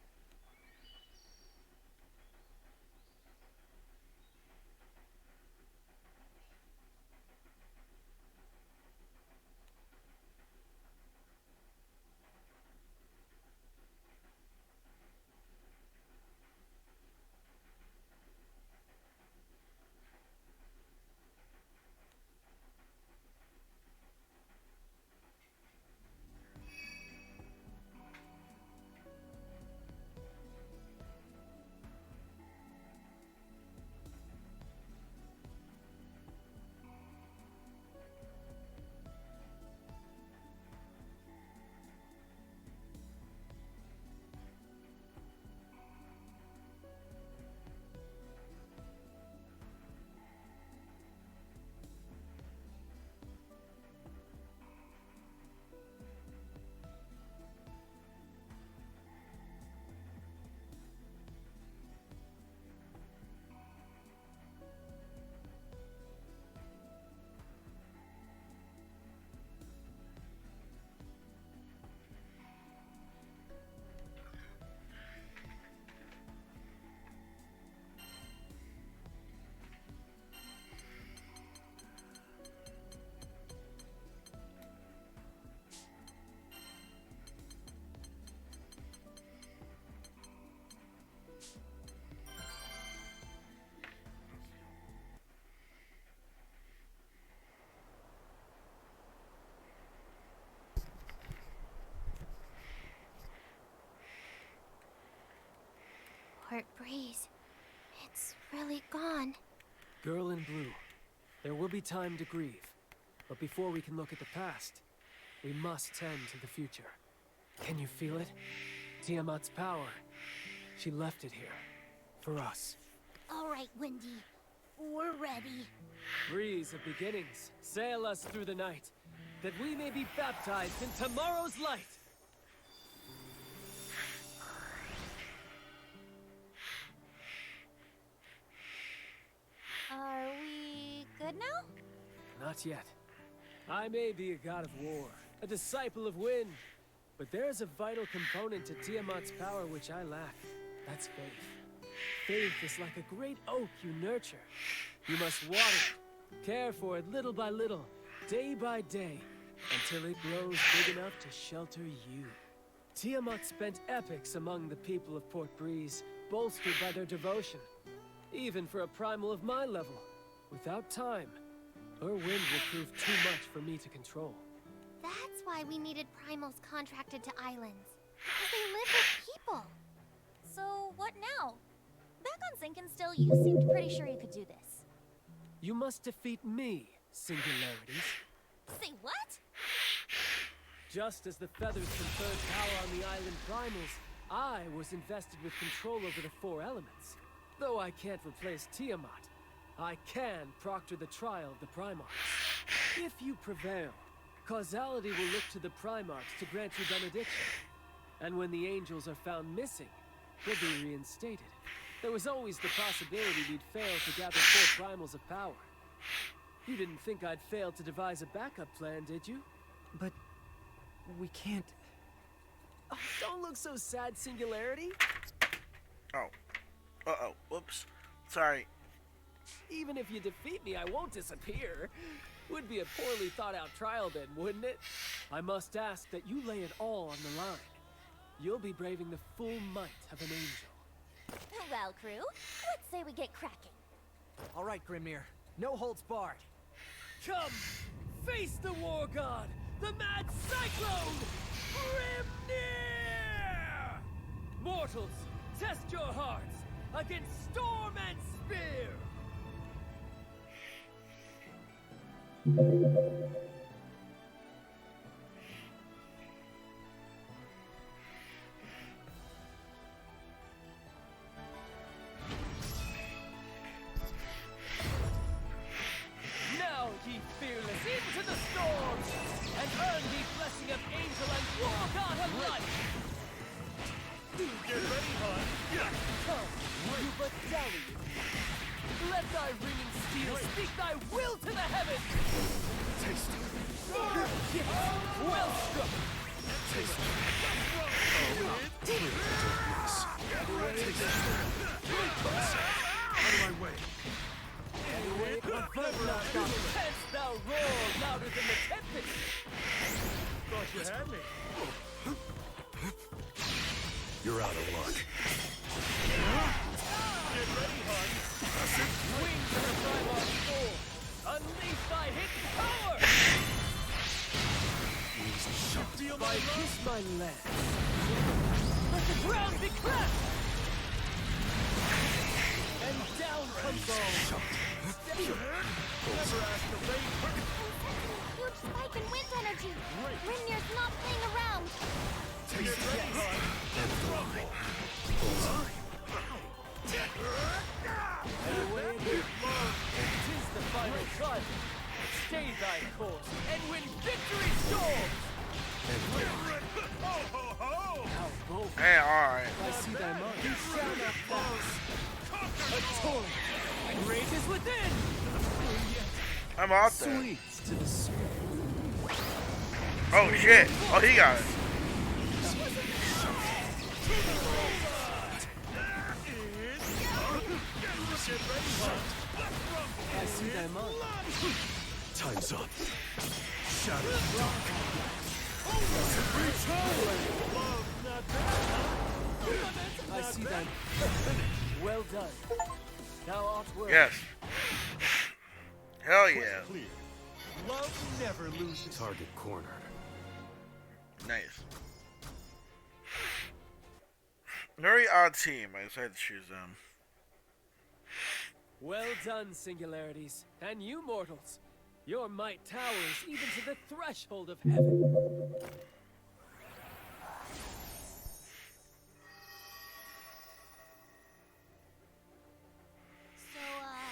Port Breeze. It's really gone. Girl in blue, there will be time to grieve. But before we can look at the past, we must tend to the future. Can you feel it? Tiamat's power. She left it here. For us. All right, Wendy. We're ready. Breeze of beginnings, sail us through the night, that we may be baptized in tomorrow's light! Are we good now? Not yet. I may be a god of war, a disciple of wind, but there's a vital component to Tiamat's power which I lack. That's faith. Faith is like a great oak you nurture. You must water it, care for it little by little, day by day, until it grows big enough to shelter you. Tiamat spent epochs among the people of Port Breeze, bolstered by their devotion. Even for a primal of my level, without time, her wind will prove too much for me to control. That's why we needed primals contracted to islands. Because they live with people. So what now? Back on Sinkin still, you seemed pretty sure you could do this. You must defeat me, Singularities. Say what? Just as the feathers conferred power on the island primals, I was invested with control over the four elements. Though I can't replace Tiamat, I can proctor the trial of the Primarchs. If you prevail, causality will look to the Primarchs to grant you benediction. And when the angels are found missing, they'll be reinstated. There was always the possibility we'd fail to gather four primals of power. You didn't think I'd fail to devise a backup plan, did you? But we can't... Oh, don't look so sad, Singularity. Oh. Uh-oh. Whoops. Sorry. Even if you defeat me, I won't disappear. Would be a poorly thought out trial then, wouldn't it? I must ask that you lay it all on the line. You'll be braving the full might of an angel. Well, crew, let's say we get cracking. All right, Grimnir. No holds barred. Come! Face the war god! The mad cyclone! Grimnir! Mortals, test your hearts against storm and spear! Now, ye fearless, into the storms, and earn the blessing of angel and war god alike! Get ready, hon. Yeah. Come, you but dally with me. Let thy ringing steel speak thy will to the heavens! Taste it. Yes, well struck! Taste it. Out of my way. Canst thou roar louder than the tempest? Thought you had me. You're out of luck. Get ready, hon. Wings of the Primarch soar! Unleash thy hidden power! Feel By kiss my land. Let the ground be cleft! And down comes all. Never asked the lady. Huge spike in wind energy. Grimnir's not playing around. Get ready, hon. Anyway, tis the final cut. Stay thy course, and when victory soars! Ho, ho, ho! How bold! Hey, alright. I see thy mind. You shall not pass. A torrent, great is within! I'm out there. Sweets to the soul. Oh shit. Oh, he got it. I see thy mind. Time's up. Shadow dark. I see thy mind. Well done. Thou art worthy. Yes. Hell yeah. Clear. Love never loses. Target cornered. Nice. Very odd team. I decided to choose them. Well done, singularities. And you mortals. Your might towers even to the threshold of heaven. So,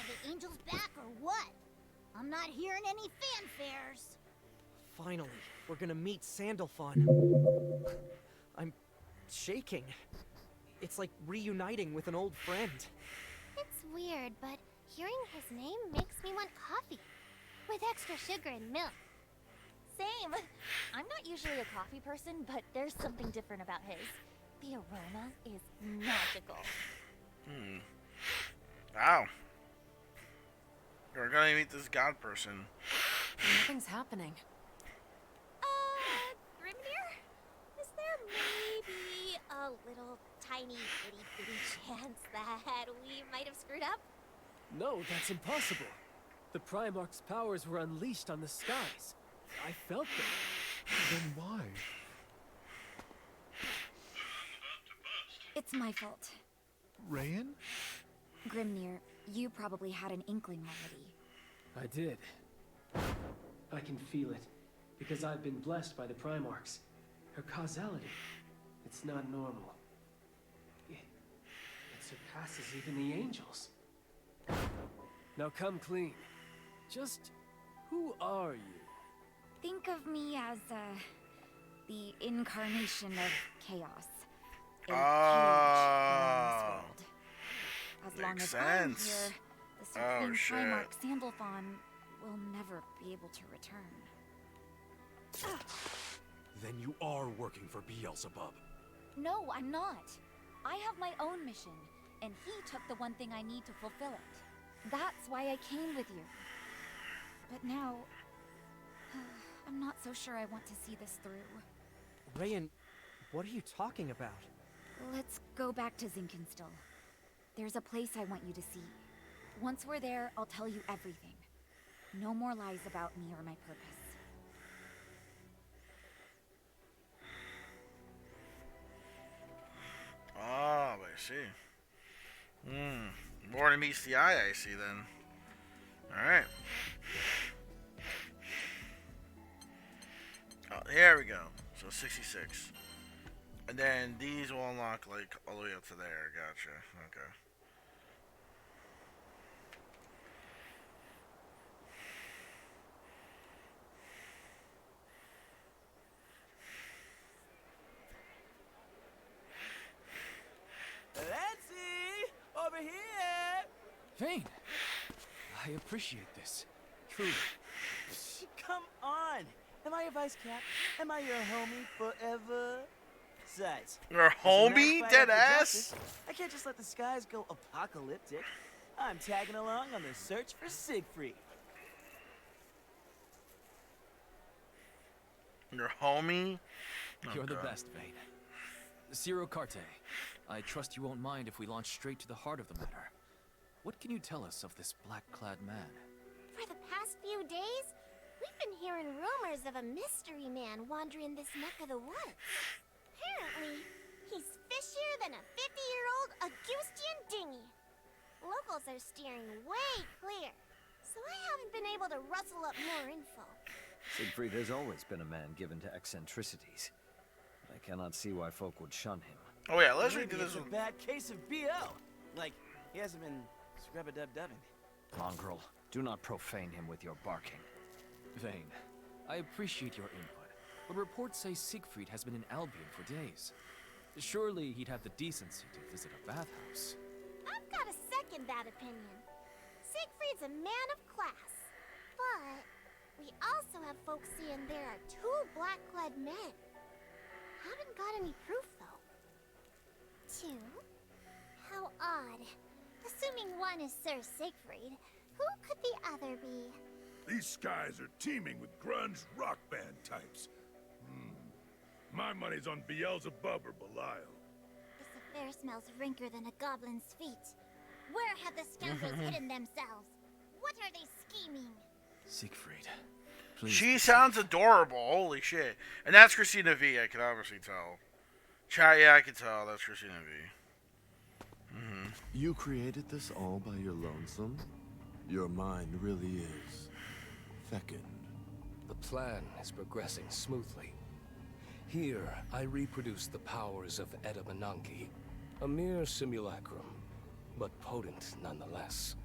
the angel's back or what? I'm not hearing any fanfares. Finally, we're gonna meet Sandalphon. I'm shaking. It's like reuniting with an old friend. It's weird, but hearing his name makes me want coffee. With extra sugar and milk. Same. I'm not usually a coffee person, but there's something different about his. The aroma is magical. Wow. We're gonna meet this god person. Nothing's happening. Grimnir? Is there maybe a little tiny bitty chance that we might have screwed up? No, that's impossible. The Primarch's powers were unleashed on the skies. I felt them. Then why? It's my fault. Rayan? Grimnir, you probably had an inkling already. I did. I can feel it, because I've been blessed by the Primarchs. Her causality, it's not normal. It surpasses even the angels. Now come clean. Just who are you? Think of me as, the incarnation of chaos. A cage in this world. As long Makes as I'm sense. here, the Oh, Supreme shit. Primarch Sandalphon will never be able to return. Then you are working for Beelzebub. No, I'm not. I have my own mission, and he took the one thing I need to fulfill it. That's why I came with you. But now, I'm not so sure I want to see this through. Rayan, what are you talking about? Let's go back to Zinkenstill. There's a place I want you to see. Once we're there, I'll tell you everything. No more lies about me or my purpose. Oh, I see. More than meets the eye, I see then. Alright. Oh, here we go. So 66. And then these will unlock like all the way up to there. Gotcha. Okay. Lancy! Over here! Vayne! I appreciate this. Truly. Come on! Am I your vice cap? Am I your homie forever? Besides, Your as a man homie? fighting Dead for ass? justice, I can't just let the skies go apocalyptic. I'm tagging along on the search for Siegfried. Your homie? You're the God. best, Vayne. Ciro Carte, I trust you won't mind if we launch straight to the heart of the matter. What can you tell us of this black-clad man? For the past few days, we've been hearing rumors of a mystery man wandering this neck of the woods. Apparently, he's fishier than a 50-year-old Augustian dinghy. Locals are steering way clear, so I haven't been able to rustle up more info. Siegfried has always been a man given to eccentricities. I cannot see why folk would shun him. Oh yeah, let's read Maybe this it's a one. bad case of BL. Like, he hasn't been scrub-a-dub-dubbing. Mongrel, do not profane him with your barking. Vayne, I appreciate your input, but reports say Siegfried has been in Albion for days. Surely he'd have the decency to visit a bathhouse. I've got to second that opinion. Siegfried's a man of class. But we also have folks saying there are two black-clad men. Haven't got any proof, though. Two? How odd. Assuming one is Sir Siegfried, who could the other be? These skies are teeming with grunge rock band types. My money's on Beelzebub or Belial. This affair smells ranker than a goblin's feet. Where have the scoundrels hidden themselves? What are they scheming? Siegfried, please. She sounds adorable. Holy shit. And that's Christina V, I can obviously tell. Chat, yeah, I can tell. That's Christina V. You created this all by your lonesome? Your mind really is fecund. The plan is progressing smoothly. Here, I reproduce the powers of Edamananki, a mere simulacrum, but potent nonetheless.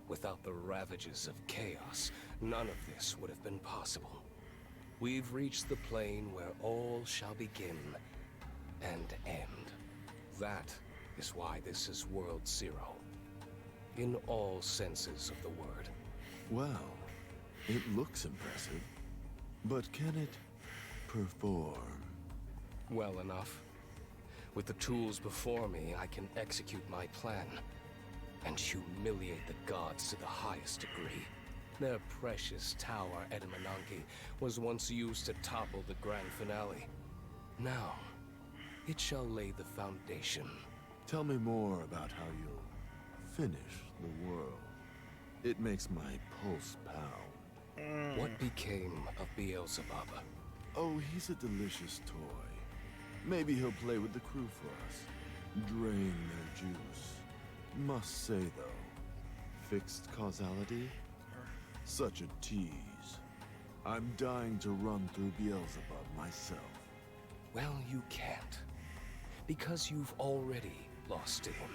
Without the ravages of chaos, none of this would have been possible. We've reached the plane where all shall begin and end. That is why this is World Zero, in all senses of the word. Well, it looks impressive, but can it perform? Well enough. With the tools before me, I can execute my plan and humiliate the gods to the highest degree. Their precious tower, Edamananki, was once used to topple the grand finale. Now, it shall lay the foundation. Tell me more about how you'll finish the world. It makes my pulse pound. What became of Beelzebub? Oh, he's a delicious toy. Maybe he'll play with the crew for us. Drain their juice. Must say, though, fixed causality? Such a tease. I'm dying to run through Beelzebub myself. Well, you can't. Because you've already lost to him.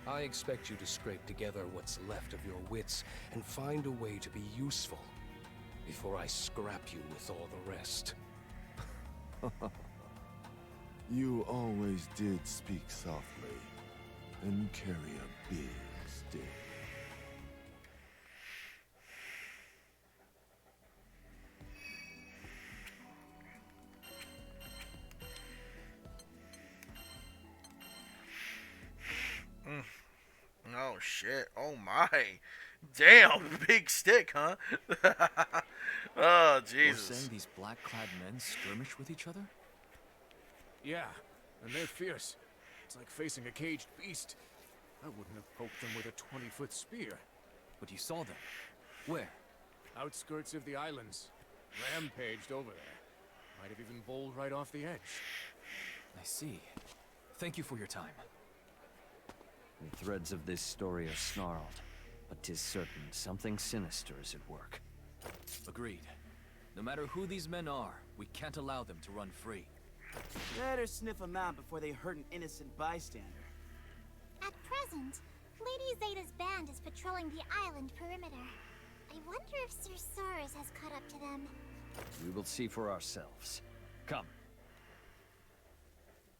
I expect you to scrape together what's left of your wits and find a way to be useful before I scrap you with all the rest. You always did speak softly and carry a big stick. Oh shit! Oh my! Damn, big stick, huh? Oh Jesus! You're saying these black-clad men skirmish with each other? Yeah, and they're fierce. It's like facing a caged beast. I wouldn't have poked them with a 20-foot spear. But you saw them. Where? Outskirts of the islands. Rampaged over there. Might have even bowled right off the edge. I see. Thank you for your time. The threads of this story are snarled, but 'tis certain something sinister is at work. Agreed. No matter who these men are, we can't allow them to run free. Better sniff them out before they hurt an innocent bystander. At present, Lady Zeta's band is patrolling the island perimeter. I wonder if Sir Soros has caught up to them. We will see for ourselves. Come.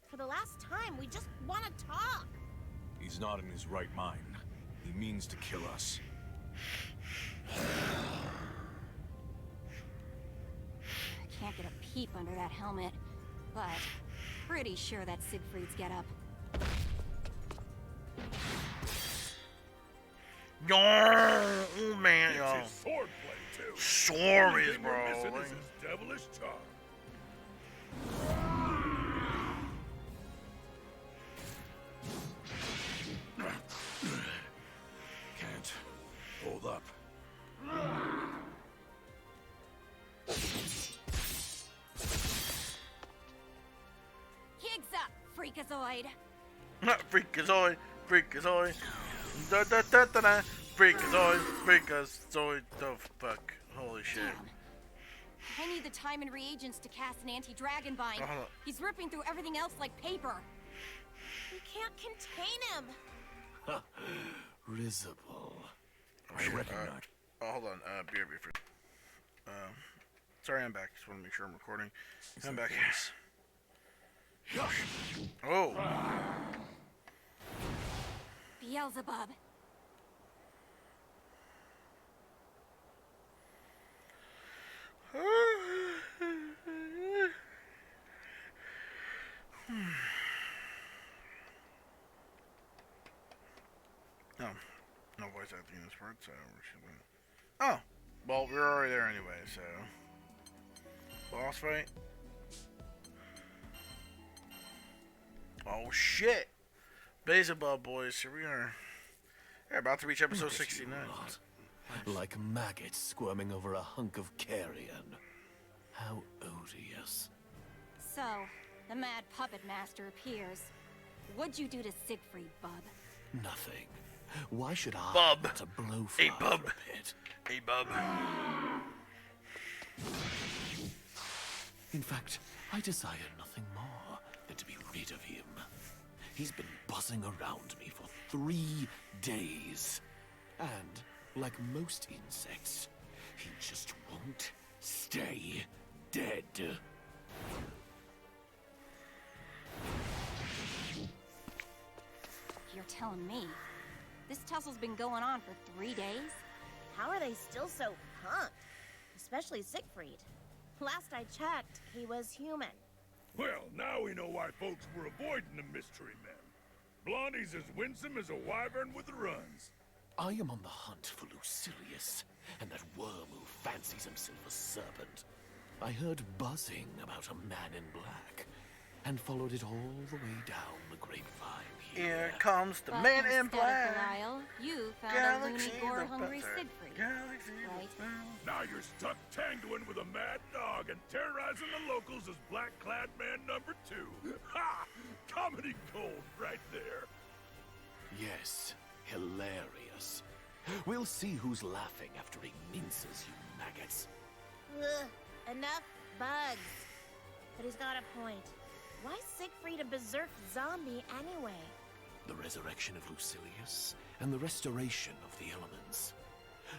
For the last time, we just want to talk. He's not in his right mind. He means to kill us. I can't get a peep under that helmet, but pretty sure that's Siegfried's getup. Yo, oh man, It's yo. his swordplay too. Stories, Only thing we're bro. missing is his devilish charm. Can't hold up. Kigs up, freakazoid! Freakazoid, freakazoid. Da da da da da. Freakazoid, freakazoid. The fuck. Holy shit. I need the time and reagents to cast an anti-dragon bind. Oh, hold on. He's ripping through everything else like paper. We can't contain him. Risible. I recognize. Oh, hold on. BRB for. Sorry, I'm back. Just want to make sure I'm recording. I'm back. Oh. Beelzebub. No. No voice acting in this part, so we should win. Oh. Well, we're already there anyway, so. Boss fight. Oh shit! Beelzebub boys, here we are. We're about to reach episode 69. Like maggots squirming over a hunk of carrion. How odious. So, The mad puppet master appears. What'd you do to Siegfried, bub? Nothing. Why should I Bub. want to blowfly Hey, bub. for a bit? Hey, bub. In fact, I desire nothing more than to be rid of him. He's been buzzing around me for 3 days. And, like most insects, he just won't stay dead. You're telling me. This tussle's been going on for 3 days? How are they still so pumped? Especially Siegfried. Last I checked, he was human. Well, now we know why folks were avoiding the mystery men. Blondie's as winsome as a wyvern with the runs. I am on the hunt for Lucilius, and that worm who fancies himself a serpent. I heard buzzing about a man in black, and followed it all the way down the grapevine Here comes the But man in instead of black. Belial, you found Galaxy a loony the gore-hungry Butter. Siegfried. Galaxy right? Now you're stuck tangling with a mad dog and terrorizing the locals as black-clad man number 2. Ha! Comedy gold right there. Yes, hilarious. We'll see who's laughing after he minces you maggots. Ugh, enough bugs. But he's got a point. Why Siegfried a berserk zombie anyway? The resurrection of Lucilius and the restoration of the elements.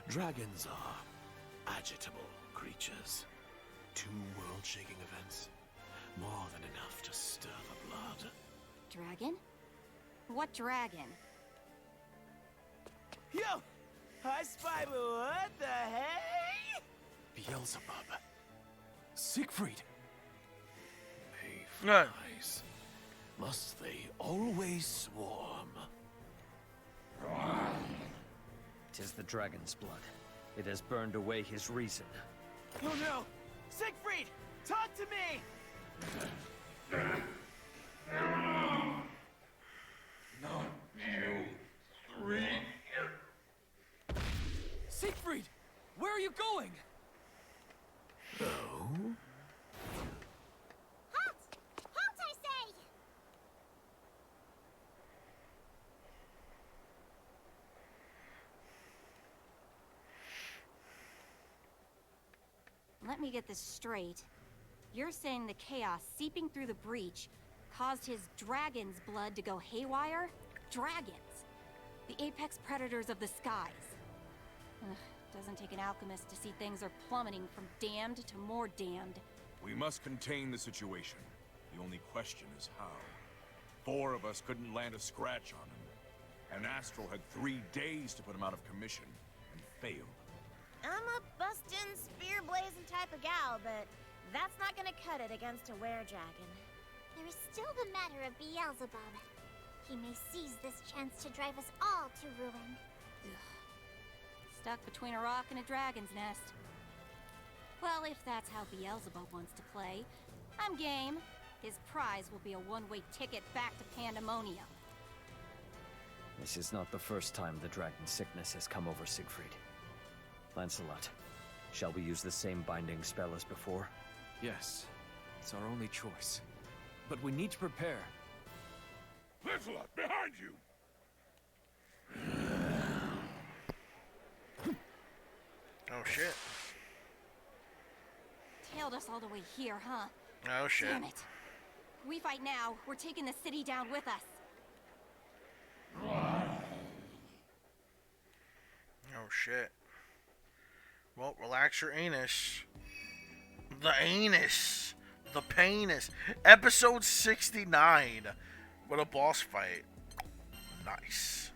Dragons are agitable creatures. 2 world-shaking events. More than enough to stir the blood. Dragon? What dragon? Yo! I spy, but what the hey? Beelzebub. Siegfried. No. Mayflies. Must they always swarm? 'Tis the dragon's blood. It has burned away his reason. Oh no! Siegfried! Talk to me! Not you 3. Siegfried! Where are you going? Oh? Halt! Halt, I say! Let me get this straight. You're saying the chaos seeping through the breach caused his dragon's blood to go haywire? Dragons! The apex predators of the skies. Ugh, doesn't take an alchemist to see things are plummeting from damned to more damned. We must contain the situation. The only question is how. 4 of us couldn't land a scratch on him. And Astral had 3 days to put him out of commission, and failed. I'm a bustin', spear-blazing type of gal, but that's not gonna cut it against a were-dragon. There is still the matter of Beelzebub. He may seize this chance to drive us all to ruin. Stuck between a rock and a dragon's nest. Well, if that's how Beelzebub wants to play, I'm game. His prize will be a one-way ticket back to Pandemonium. This is not the first time the dragon sickness has come over Siegfried. Lancelot, shall we use the same binding spell as before? Yes, it's our only choice. But we need to prepare. Lancelot, behind you! Oh shit. Tailed us all the way here, huh? Oh shit. Damn it. We fight now, we're taking the city down with us. Oh shit. Well, relax your anus. The anus. The penis. Episode 69. What a boss fight. Nice.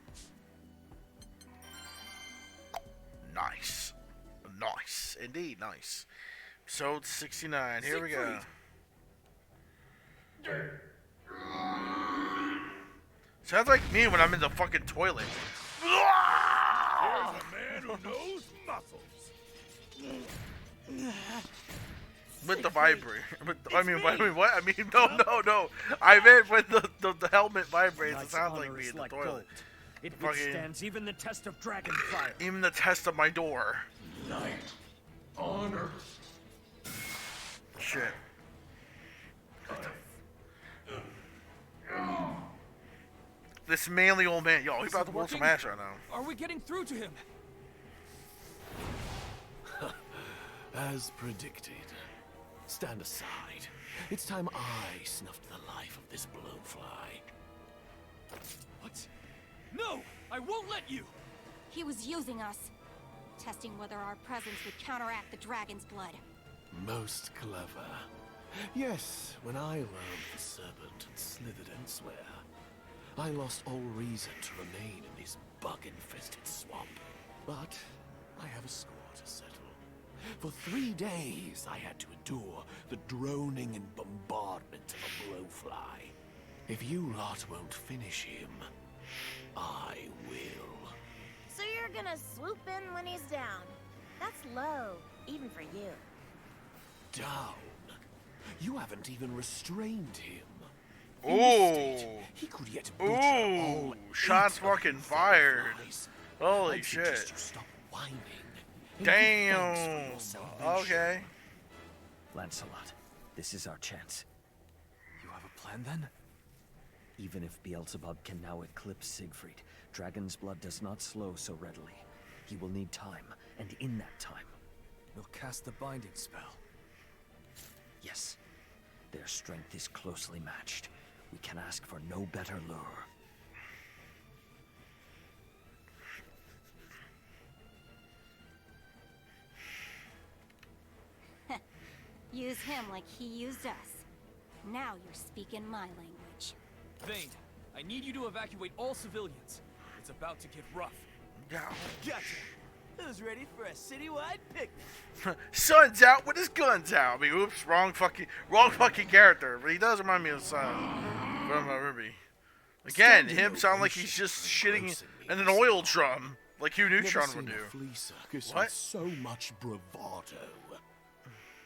Nice. Nice. Indeed, nice. Episode 69. Here we go. Sounds like me when I'm in the fucking toilet. There's a man who knows muscles. With the vibrator. I mean, what? I mean, no. I meant when the helmet vibrates. It sounds like me in the toilet. Gold. It Fucking- withstands even the test of dragon fire. Even the test of my door. Knight on earth. Shit. This manly old man. Yo, he's Is about it to pull some working? ass right now. Are we getting through to him? As predicted. Stand aside. It's time I snuffed the life of this blowfly. What? No! I won't let you! He was using us. Testing whether our presence would counteract the dragon's blood. Most clever. Yes, when I learned the serpent had slithered elsewhere, I lost all reason to remain in this bug-infested swamp. But I have a score to settle. For 3 days, I had to endure the droning and bombardment of a blowfly. If you lot won't finish him, I will. So you're gonna swoop in when he's down. That's low, even for you. Down? You haven't even restrained him. Ooh. In this state, he could yet butcher all Shots 8 of fucking you fired. featherflies. Holy I'd shit. suggest you stop whining and give thanks for Damn. your salvation. Okay. Lancelot, this is our chance. You have a plan then? Even if Beelzebub can now eclipse Siegfried, Dragon's blood does not slow so readily. He will need time, and in that time... You'll cast the binding spell. Yes. Their strength is closely matched. We can ask for no better lure. Use him like he used us. Now you're speaking my language. Thane, I need you to evacuate all civilians. It's about to get rough. Yeah. Gotcha. Who's ready for a citywide picnic? Son's out with his guns out. I mean, oops, wrong fucking character. But he does remind me of Son from Ruby. Again, him sound like he's just shitting in an oil drum, like Hugh Neutron would do. Flea circus What? with so much bravado.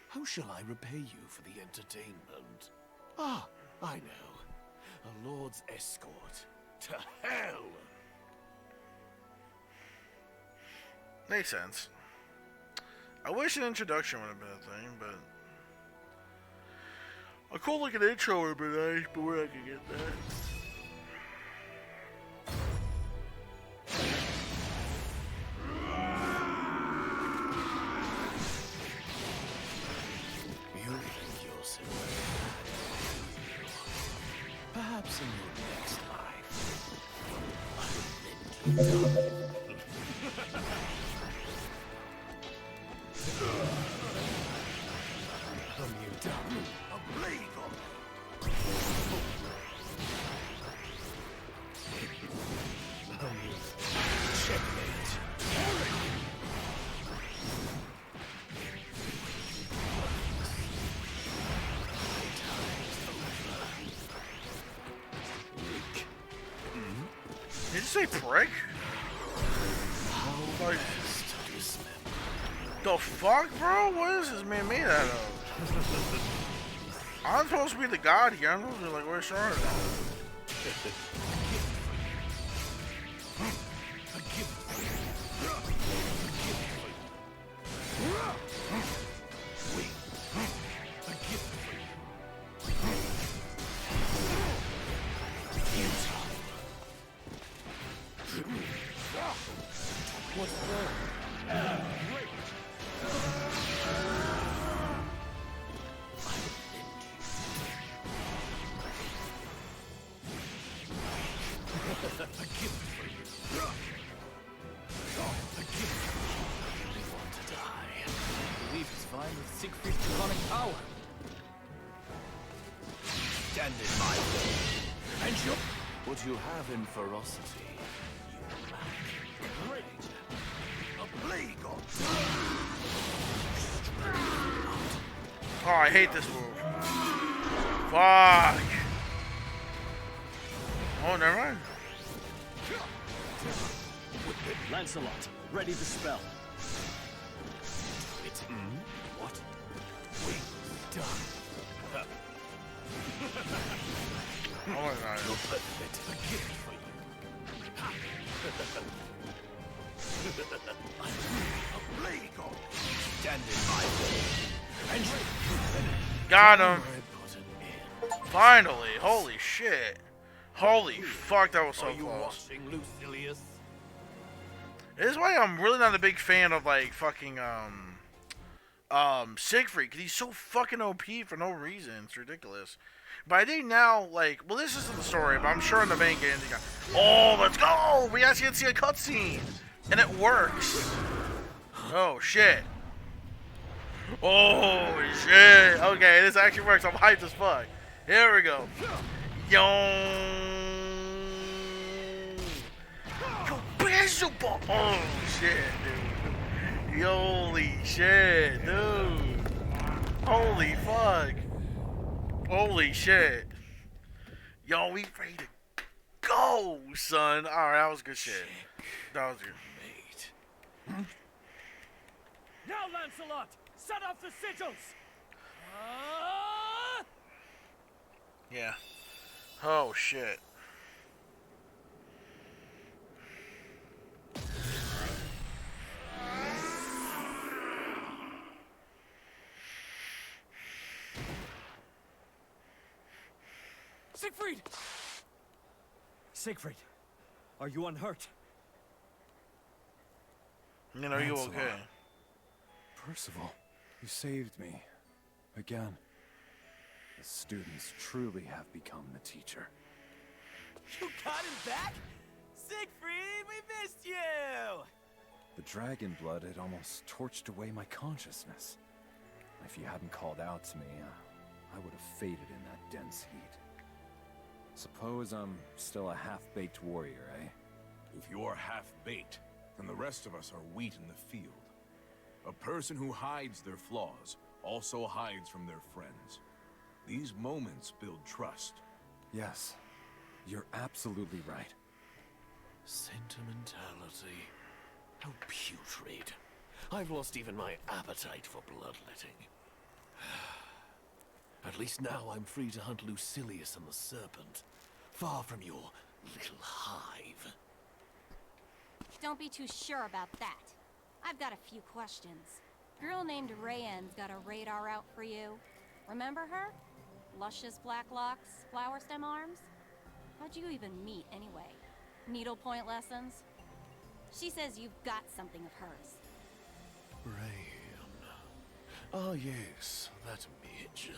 How shall I repay you for the entertainment? Ah, I know. A lord's escort. To hell! Makes sense. I wish an introduction would have been a thing, but a cool looking intro would have been nice, but we're not gonna get that. You think you're so bad. Perhaps in your next life, I will mend you down. Come you down, a plague checkmate. Did you say prick? Like, the fuck, bro? What is this man made out of? I'm supposed to be the god here. I'm supposed to be like, where's Charlotte? What's wrong? I believe he's vying with Siegfried's demonic power. Stand in my way. And you... What you have in ferocity, you lack rage. A plague of... Oh, I hate this move. Fuck. Oh, never mind. Lancelot, ready the spell. It's... What? We done. Oh my god. You're perfect. A gift for you. A plague of... Stand in my way. And Got him. Finally. Holy shit. Holy fuck, that was so Are you close. watching, Lucilius? This is why I'm really not a big fan of like fucking Siegfried, because he's so fucking OP for no reason. It's ridiculous. But I think now, like, well, this isn't the story, but I'm sure in the main game, they got, oh, let's go! We actually get to see a cutscene, and it works. Oh shit! Oh shit! Okay, this actually works. I'm hyped as fuck. Here we go. Yo, baseball. Oh shit, dude. Holy shit, dude. Holy fuck. Holy shit. Yo, we ready to go, son. Alright, that was good shit. That was good. Now, Lancelot, set off the sigils. Yeah. Oh shit. Siegfried! Siegfried, are you unhurt? You know, you Lancelot. okay? Percival, you saved me. Again. The students truly have become the teacher. You got him back? Siegfried, we missed you! The dragon blood had almost torched away my consciousness. If you hadn't called out to me, I would have faded in that dense heat. Suppose I'm still a half-baked warrior, eh? If you're half-baked, then the rest of us are wheat in the field. A person who hides their flaws also hides from their friends. These moments build trust. Yes, you're absolutely right. Sentimentality. How putrid. I've lost even my appetite for bloodletting. At least now I'm free to hunt Lucilius and the Serpent, far from your little hive. Don't be too sure about that. I've got a few questions. Girl named Rayanne's got a radar out for you. Remember her? Luscious black locks, flower stem arms? How'd you even meet, anyway? Needlepoint lessons? She says you've got something of hers. Rayanne. Ah yes, that midge.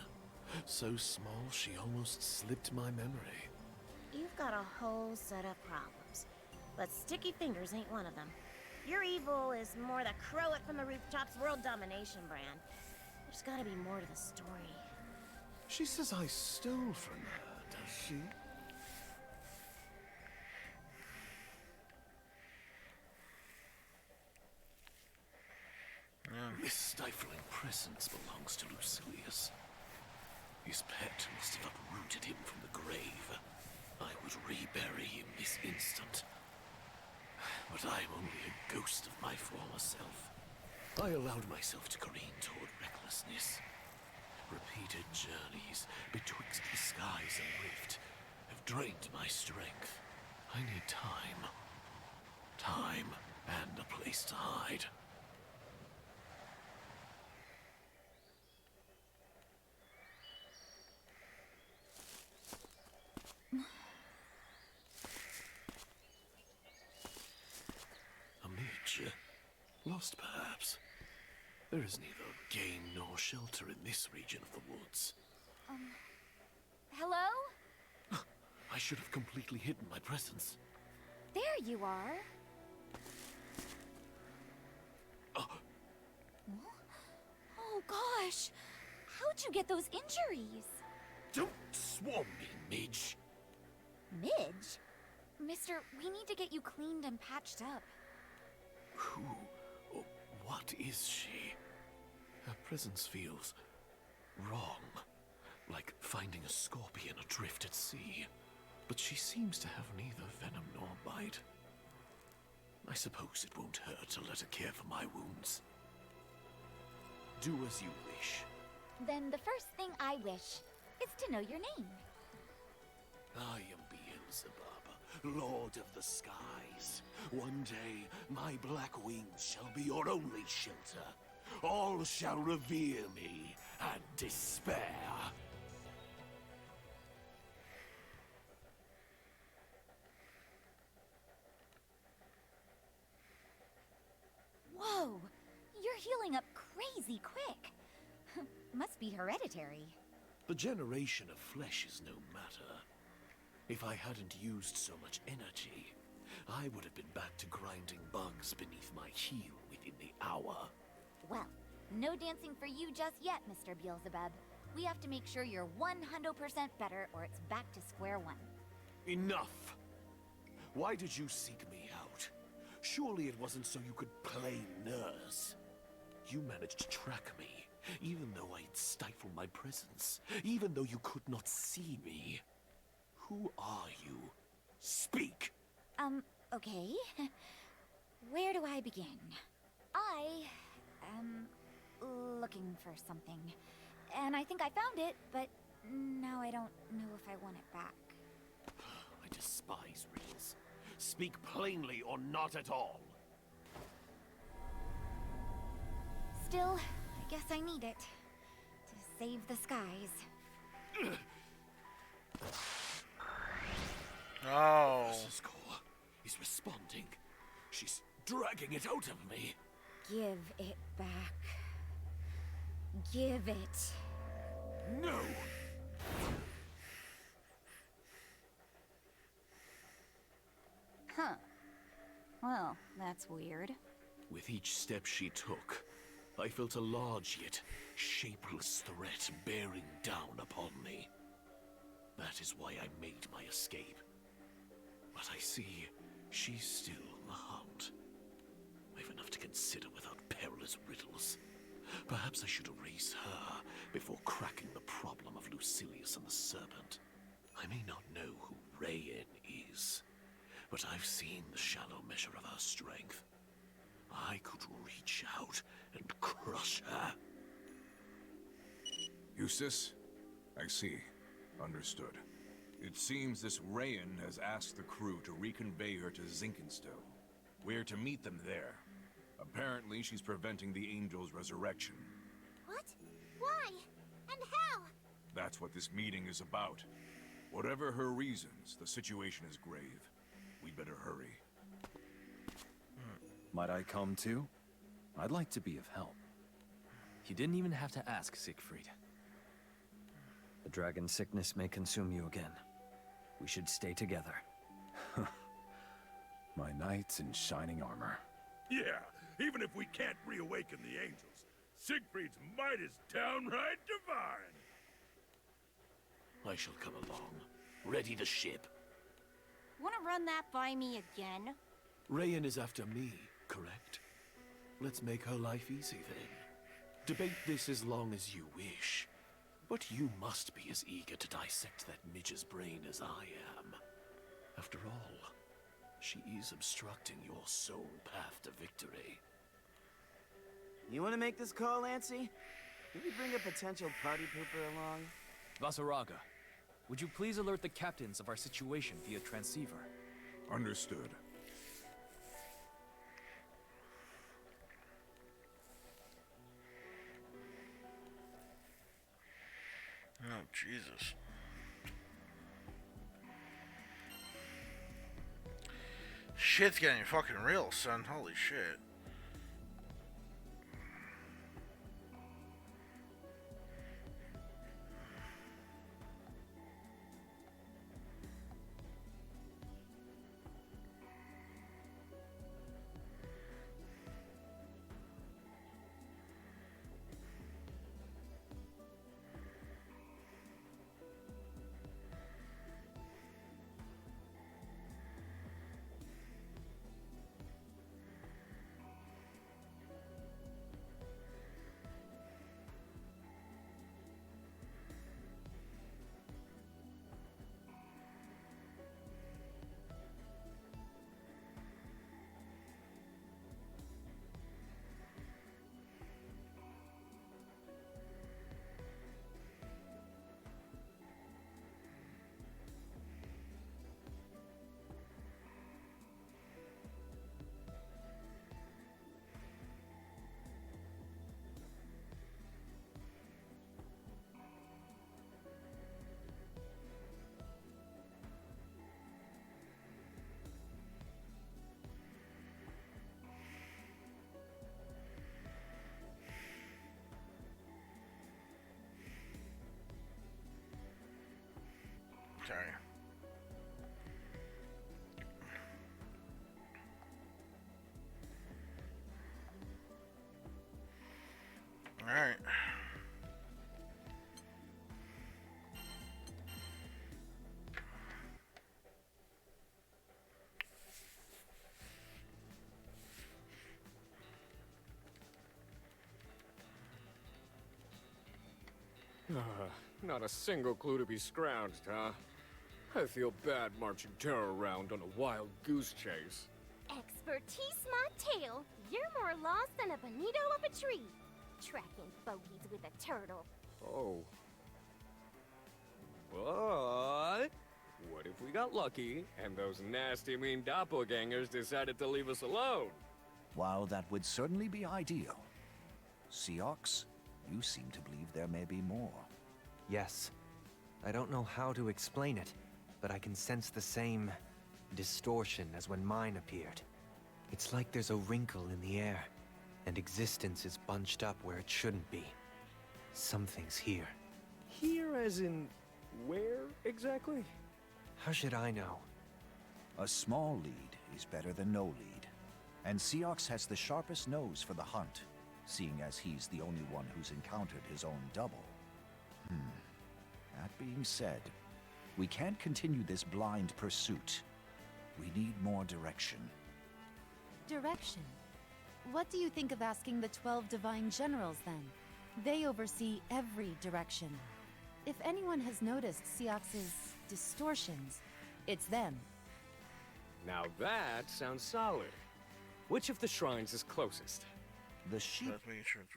So small she almost slipped my memory. You've got a whole set of problems, but sticky fingers ain't one of them. Your evil is more the crow it from the rooftops world domination brand. There's gotta be more to the story. She says I stole from her, does she? This stifling presence belongs to Lucilius. His pet must have uprooted him from the grave. I would rebury him this instant. But I'm only a ghost of my former self. I allowed myself to careen toward recklessness. Repeated journeys betwixt the skies and rift have drained my strength. I need time. Time and a place to hide. A midge? Lost, perhaps? There is neither game nor shelter in this region of the woods. Hello? I should have completely hidden my presence. There you are. Oh gosh! How'd you get those injuries? Don't swarm me, midge. Midge? Mister, we need to get you cleaned and patched up. Who or what is she? Her presence feels wrong. Like finding a scorpion adrift at sea. But she seems to have neither venom nor bite. I suppose it won't hurt to let her care for my wounds. Do as you wish. Then the first thing I wish is to know your name. I am Beelzebub, Lord of the Skies. One day, my black wings shall be your only shelter. All shall revere me and despair. healing up crazy quick. Must be hereditary. The generation of flesh is no matter. If I hadn't used so much energy, I would have been back to grinding bugs beneath my heel within the hour. Well, no dancing for you just yet, Mr. Beelzebub. We have to make sure you're 100% better, or it's back to square one. Enough! Why did you seek me out? Surely it wasn't so you could play nurse. You managed to track me, even though I'd stifled my presence, even though you could not see me. Who are you? Speak! Okay. Where do I begin? I am looking for something. And I think I found it, but now I don't know if I want it back. I despise riddles. Speak plainly or not at all. Still, I guess I need it. To save the skies. Oh. Cisco is responding. She's dragging it out of me. Give it back. Give it. No! Huh. Well, that's weird. With each step she took, I felt a large yet shapeless threat bearing down upon me. That is why I made my escape. But I see she's still on the hunt. I've enough to consider without perilous riddles. Perhaps I should erase her before cracking the problem of Lucilius and the Serpent. I may not know who Rayen is, but I've seen the shallow measure of her strength. I could reach out and crush her. Eustace? I see. Understood. It seems this Rayen has asked the crew to reconvey her to Zinkenstone. We're to meet them there. Apparently, she's preventing the Angel's resurrection. What? Why? And how? That's what this meeting is about. Whatever her reasons, the situation is grave. We'd better hurry. Might I come too? I'd like to be of help. You didn't even have to ask, Siegfried. The dragon sickness may consume you again. We should stay together. My knights in shining armor. Yeah, even if we can't reawaken the angels, Siegfried's might is downright divine. I shall come along. Ready the ship. Wanna run that by me again? Rayen is after me, correct? Let's make her life easy then. Debate this as long as you wish. But you must be as eager to dissect that midge's brain as I am. After all, she is obstructing your sole path to victory. You want to make this call, Lancy? Maybe bring a potential party pooper along? Vasaraga, would you please alert the captains of our situation via transceiver? Understood. Oh, Jesus. Shit's getting fucking real, son. Holy shit. Not a single clue to be scrounged, huh? I feel bad marching terror around on a wild goose chase. Expertise my tail. You're more lost than a bonito up a tree. Tracking bogeys with a turtle. Oh. But what if we got lucky and those nasty mean doppelgangers decided to leave us alone? While that would certainly be ideal, Seox, you seem to believe there may be more. Yes. I don't know how to explain it, but I can sense the same distortion as when mine appeared. It's like there's a wrinkle in the air, and existence is bunched up where it shouldn't be. Something's here. Here as in where exactly? How should I know? A small lead is better than no lead, and Seox has the sharpest nose for the hunt, seeing as he's the only one who's encountered his own double. That being said, we can't continue this blind pursuit. We need more direction. Direction? What do you think of asking the 12 Divine Generals, then? They oversee every direction. If anyone has noticed Seox's distortions, it's them. Now that sounds solid. Which of the shrines is closest? The sheep...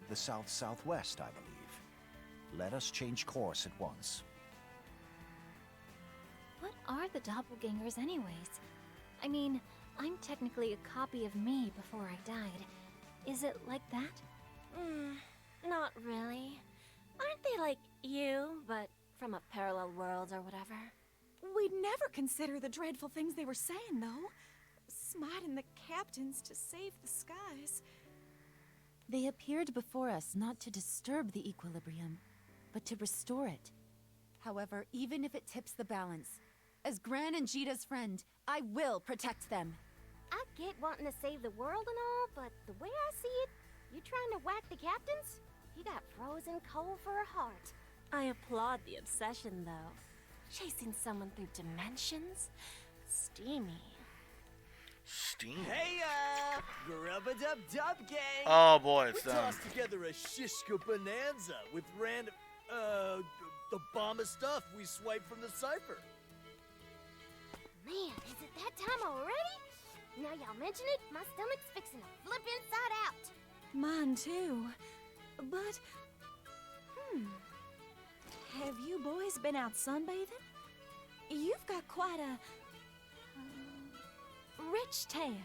The south-southwest, I believe. Let us change course at once. What are the doppelgangers anyways? I mean, I'm technically a copy of me before I died. Is it like that? Not really. Aren't they like you, but from a parallel world or whatever? We'd never consider the dreadful things they were saying, though. Smiting the captains to save the skies. They appeared before us not to disturb the equilibrium, but to restore it. However, even if it tips the balance, as Gran and Jita's friend, I will protect them. I get wanting to save the world and all, but the way I see it, you trying to whack the captains? You got frozen coal for a heart. I applaud the obsession, though. Chasing someone through dimensions? Steamy. Steamy? Hey, grub-a-dub-dub gang! Oh boy, it's we them. tossed together a shishka bonanza with random, the bomb of stuff we swiped from the cipher. Man, is it that time already? Now y'all mention it, my stomach's fixing to flip inside out. Mine too. But, have you boys been out sunbathing? You've got quite a rich tan.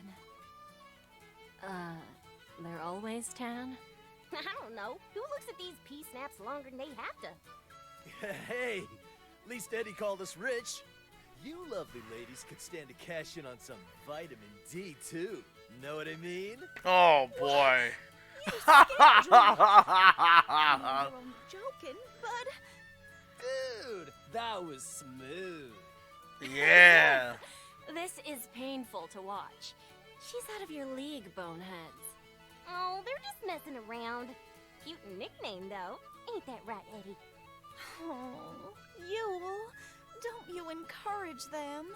They're always tan? I don't know. Who looks at these pea snaps longer than they have to? Hey, at least Eddie called us rich. You lovely ladies could stand to cash in on some vitamin D, too. Know what I mean? Oh, boy. I'm joking, but... Dude, that was smooth. Yeah. This is painful to watch. She's out of your league, boneheads. Oh, they're just messing around. Cute nickname, though. Ain't that right, Eddie? Oh, Yule, don't you encourage them?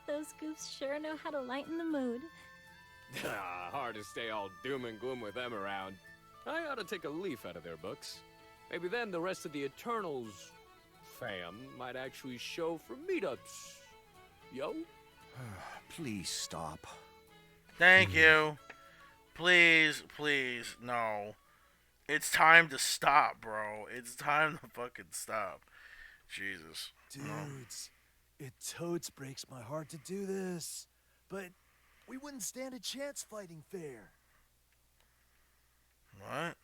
Those goofs sure know how to lighten the mood. Hard to stay all doom and gloom with them around. I ought to take a leaf out of their books. Maybe then the rest of the Eternals fam might actually show for meetups. Yo? Please stop. Thank you. Please, please, no. It's time to stop, bro. It's time to fucking stop. Jesus. Dudes, it totes breaks my heart to do this, but we wouldn't stand a chance fighting fair. What?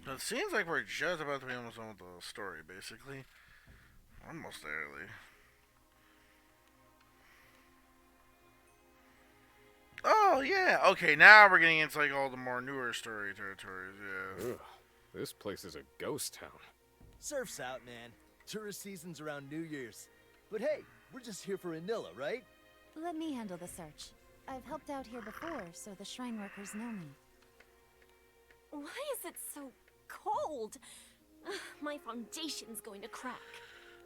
So it seems like we're just about to be almost done with the story, basically. Almost there, at least. Oh, yeah. Okay, now we're getting into, like, all the more newer story territories, yeah. Ugh, this place is a ghost town. Surf's out, man. Tourist season's around New Year's. But hey, we're just here for Anilla, right? Let me handle the search. I've helped out here before, so the shrine workers know me. Why is it so cold? My foundation's going to crack.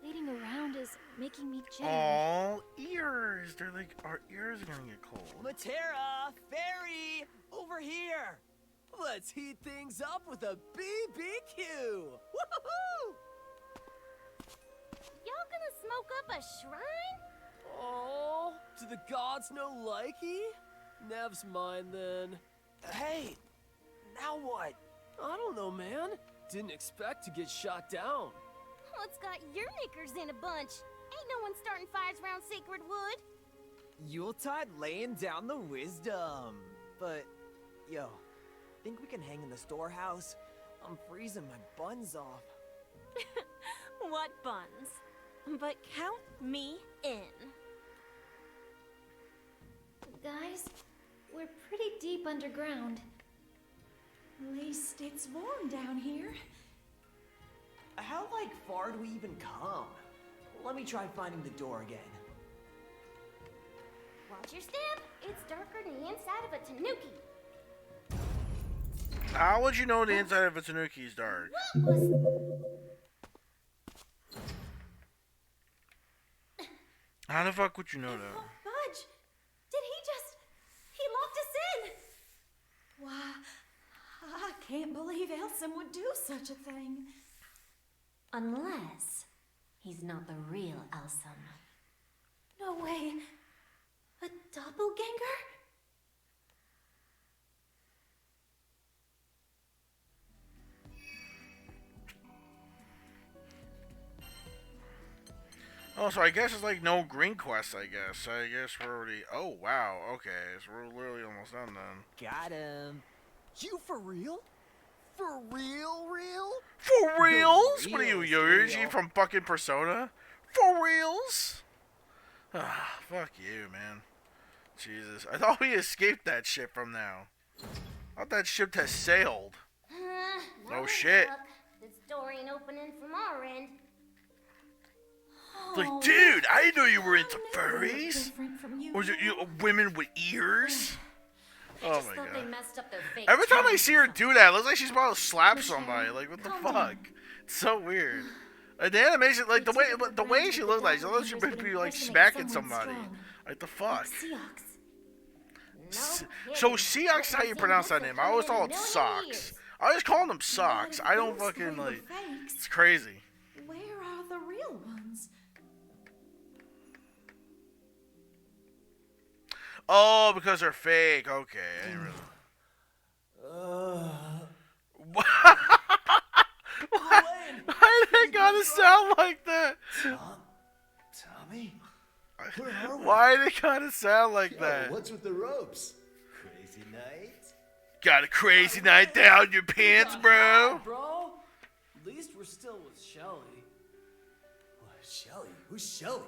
Waiting around is making me jittery. Oh, ears. They're like, our ears are gonna get cold. Matera, Fairy, over here. Let's heat things up with a BBQ. Woohoo! Y'all gonna smoke up a shrine? Oh, do the gods no likey? Nev's mine then. Hey, now what? I don't know, man. Didn't expect to get shot down. What's got your knickers in a bunch? Ain't no one starting fires around sacred wood. Yuletide laying down the wisdom. But, yo, think we can hang in the storehouse? I'm freezing my buns off. What buns? But count me in. Guys, we're pretty deep underground. At least it's warm down here. How, far do we even come? Let me try finding the door again. Watch your step. It's darker than the inside of a tanuki. How would you know the inside of a tanuki is dark? How the fuck would you know that? Fudge! Did he locked us in! Why, I can't believe Elson would do such a thing. Unless he's not the real Elson. No way. A doppelganger? Oh, so I guess it's like no green quest, I guess. I guess we're already... Oh, wow. Okay, so we're literally almost done then. Got him. You for real? For real? For reals? For What are you, reals, Yoshi real. from fucking Persona? For reals? Ah, fuck you, man. Jesus. I thought we escaped that ship from now. I thought that ship has sailed. No shit. luck. This door ain't opening from our end. Like, dude, I didn't know you were into furries. Or is it women with ears? Oh my god. They messed up their fake Every time I talent see her do that, it looks like she's about to slap somebody. Like, what the fuck? It's so weird. The animation, like the way she looks like, she looks like she would be like smacking somebody. Like the fuck. So Seox is how you pronounce that name. I always call it Socks. I always call them Socks. I don't fucking like. It's crazy. Where are the real ones? Oh, because they're fake. Okay, I didn't really. Why did it gotta sound like that? Tommy? Where are we? Why did it gotta sound like that? What's with the ropes? Crazy night? Got a crazy night down your pants, bro? Bro? At least we're still with Shelly. Shelly? Who's Shelly?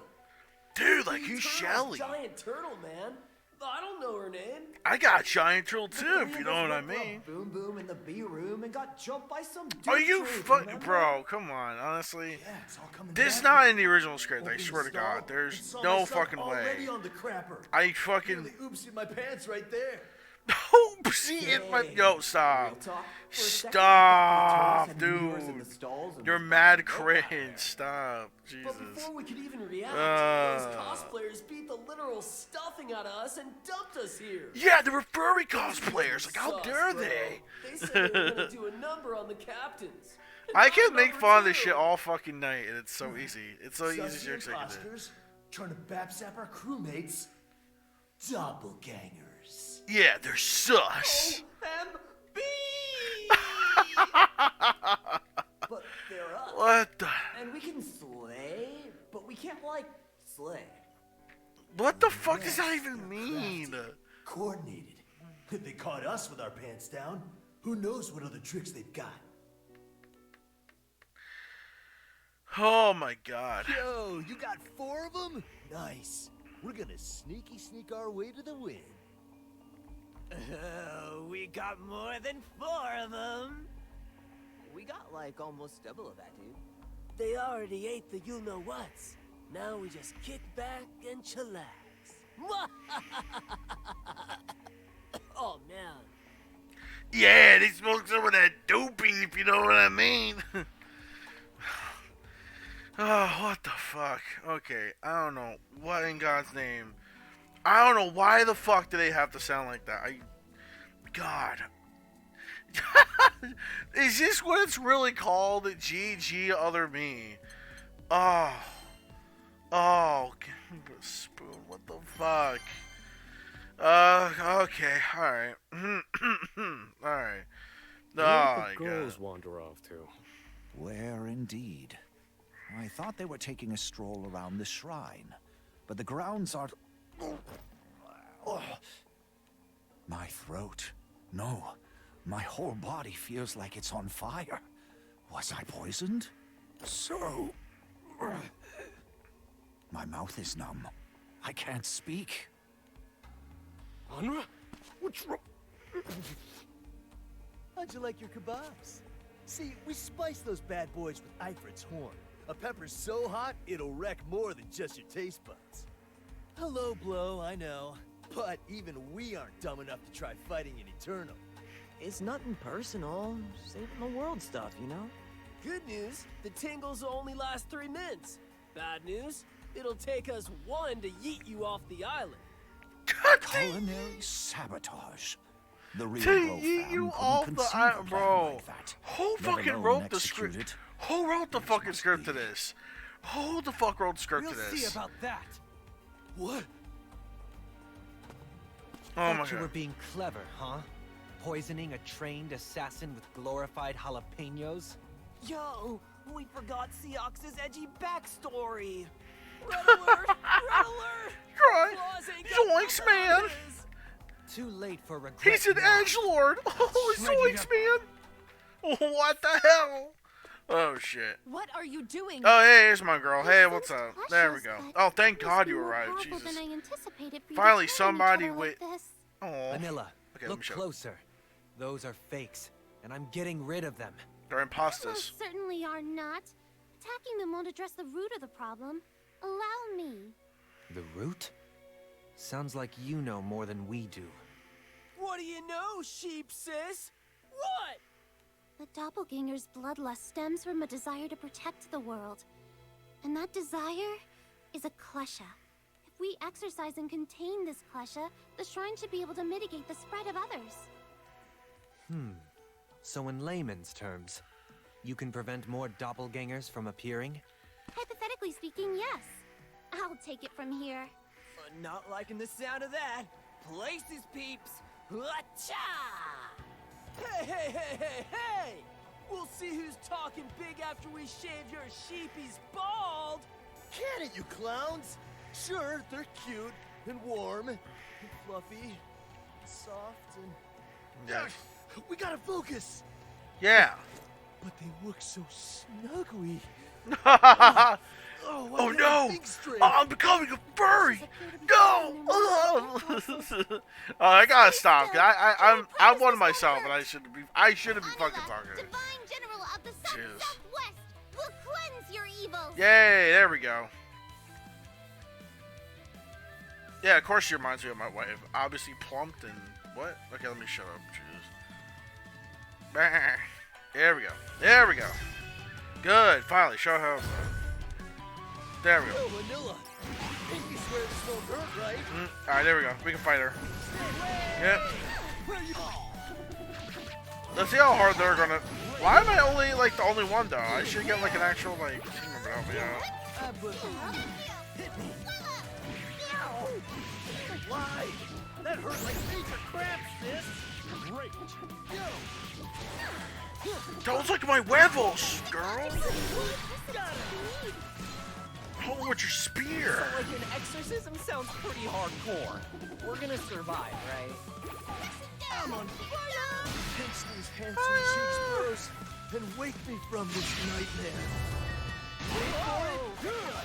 Dude, like who's Shelly? Giant turtle, man. I don't know her name. I got a giant turtle too, if you know what I mean. Boom Boom in the B room and got jumped by some dude. Are you fucking bro? Come on, honestly. This is not in the original script. I swear to God, there's no fucking way. Already on the crapper. I fucking. Nearly oopsied my pants right there. Oopsie in my. Yo, stop. Stop, dude. You're mad cringe. Stop. Jesus. But before we could even react, those cosplayers beat the literal stuffing out of us and dumped us here. Yeah, they were furry cosplayers. Like, how dare they? They said they were gonna do a number on the captains. I can make fun of this shit all fucking night, and it's so easy. It's so easy to do. Trying to bapsap our crewmates. Doppelgangers. Yeah, they're sus. But they're us. What the? And we can slay, but we can't, slay. What the fuck does that even mean? Coordinated. If they caught us with our pants down, who knows what other tricks they've got. Oh my god. Yo, you got 4 of them? Nice. We're gonna sneak our way to the win. Oh, we got more than 4 of them. We got almost double of that, dude. They already ate the you-know-whats. Now we just kick back and chillax. Oh, man. Yeah, they smoked some of that dopey, if you know what I mean. Oh, what the fuck? Okay, I don't know. What in God's name? I don't know why the fuck do they have to sound like that? God. Is this what it's really called? GG Other Me. Oh. Oh, give me a spoon. What the fuck? Okay, alright. Alright. Where Oh, did the girls wander off to? Where indeed? I thought they were taking a stroll around the shrine, but the grounds are... Oh. My throat. No, my whole body feels like it's on fire. Was I poisoned? So... My mouth is numb. I can't speak. Anra? What's wrong? How'd you like your kebabs? See, we spice those bad boys with Ifrit's horn. A pepper's so hot, it'll wreck more than just your taste buds. Hello, Blow, I know. But even we aren't dumb enough to try fighting an Eternal. It's nothing personal. Saving the world stuff, you know? Good news, the tingles will only last 3 minutes. Bad news, it'll take us 1 to yeet you off the island. Culinary sabotage. The real To Blow eat fam you couldn't off the conceive island, a plan bro. like that, Who let fucking alone wrote the execute script? it. Who wrote the fucking script to this? Who the fuck wrote the script We'll to see this? about that. What? Oh my Thought you god. were being clever, huh? Poisoning a trained assassin with glorified jalapenos? Yo, we forgot Seox's edgy backstory. Red alert! Red alert! Right. Claws ain't got Zoinks, man! Too late for regret. He's an now. edgelord! Oh, zoinks, man! What the hell? Oh, shit. What are you doing? Oh, hey, here's my girl. Hey, what's up? There we go. Oh, thank God you arrived. Jesus. Than I anticipated for you to Finally, turn somebody each other with... like this. Oh. Manila, Okay, let look me show. closer. Those are fakes, and I'm getting rid of them. They're imposters. Most certainly are not. Attacking them won't address the root of the problem. Allow me. The root? Sounds like you know more than we do. What do you know, sheep sis? What? The doppelganger's bloodlust stems from a desire to protect the world. And that desire is a klesha. If we exercise and contain this klesha, the shrine should be able to mitigate the spread of others. So in layman's terms, you can prevent more doppelgangers from appearing? Hypothetically speaking, yes. I'll take it from here. Not liking the sound of that. Places, peeps. Acha! Hey, hey, hey, hey, hey! We'll see who's talking big after we shave your sheepies bald. Can it, you clowns? Sure, they're cute and warm and fluffy and soft and... Yes. We gotta focus! Yeah. But they look so snuggly. Oh no! I'm becoming a furry! No! Oh, I gotta stop. I'm one of myself, and I shouldn't be fucking talking. Divine General of the Jeez. Southwest will cleanse your evils. Yay! There we go. Yeah, of course she reminds me of my wife. Obviously plumped and what? Okay, let me shut up. Jeez. There we go. There we go. Good. Finally, show her. There we go. Oh, Manila. Pinky swear this won't hurt, right? Alright, there we go. We can fight her. Yep. Let's see how hard they're gonna... Why am I only, like, the only one, though? I should get, like, an actual, like, team member to help me out. Hit me. Why? That hurt like major cramps, sis. Great. Those like my huevos, girl. Hold with your spear. So like an exorcism sounds pretty hardcore. We're gonna survive, right? I'm on fire! Pinch these handsome cheeks, bros, and wake me from this nightmare. Wait for it. Good.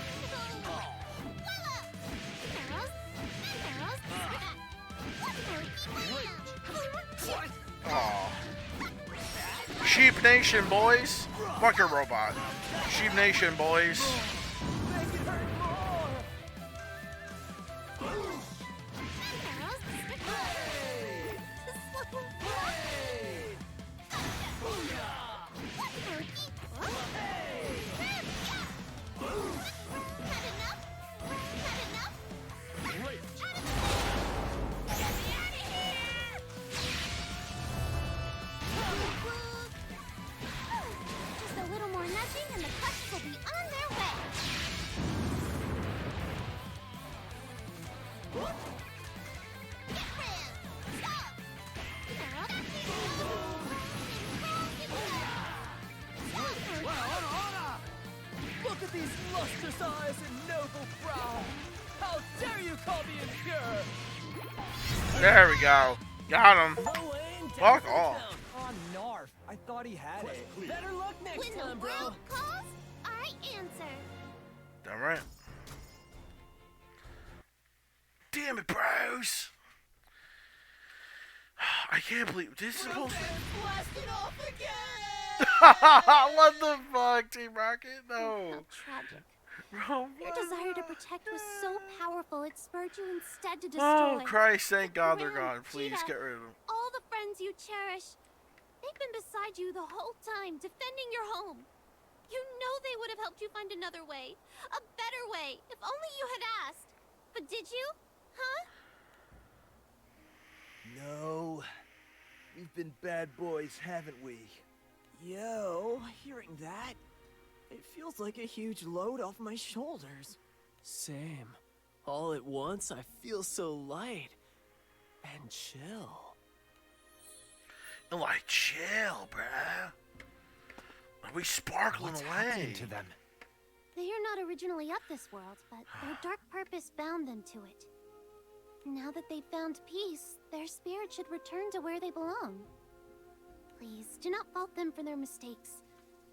Aw. Sheep Nation, boys. Fuck your robot. Sheep Nation, boys. Look at these lustrous eyes and noble brow! How dare you call me impure! There we go. Got him. Fuck off. Oh, Narf. I thought he had it. Better luck next When time, the bro. world calls, I answer. Damn right. Damn it, bros. I can't believe this is supposed to. Blasted off again! What the fuck, Team Rocket? No. How tragic. Bro, Your desire to protect was so powerful, it spurred you instead to Oh, destroy. Christ, thank God they're Gran, gone. Please Cheetah, get rid of them. all the friends you cherish. They've been beside you the whole time, defending your home. You know they would have helped you find another way. A better way, if only you had asked. But did you? Huh? No. We've been bad boys, haven't we? Yo, hearing that, it feels like a huge load off my shoulders. Same. All at once, I feel so light and chill. Like, chill, bruh. Are we sparkling What's away? happening to them? They are not originally of this world, but their dark purpose bound them to it. Now that they've found peace, their spirit should return to where they belong. Please, do not fault them for their mistakes.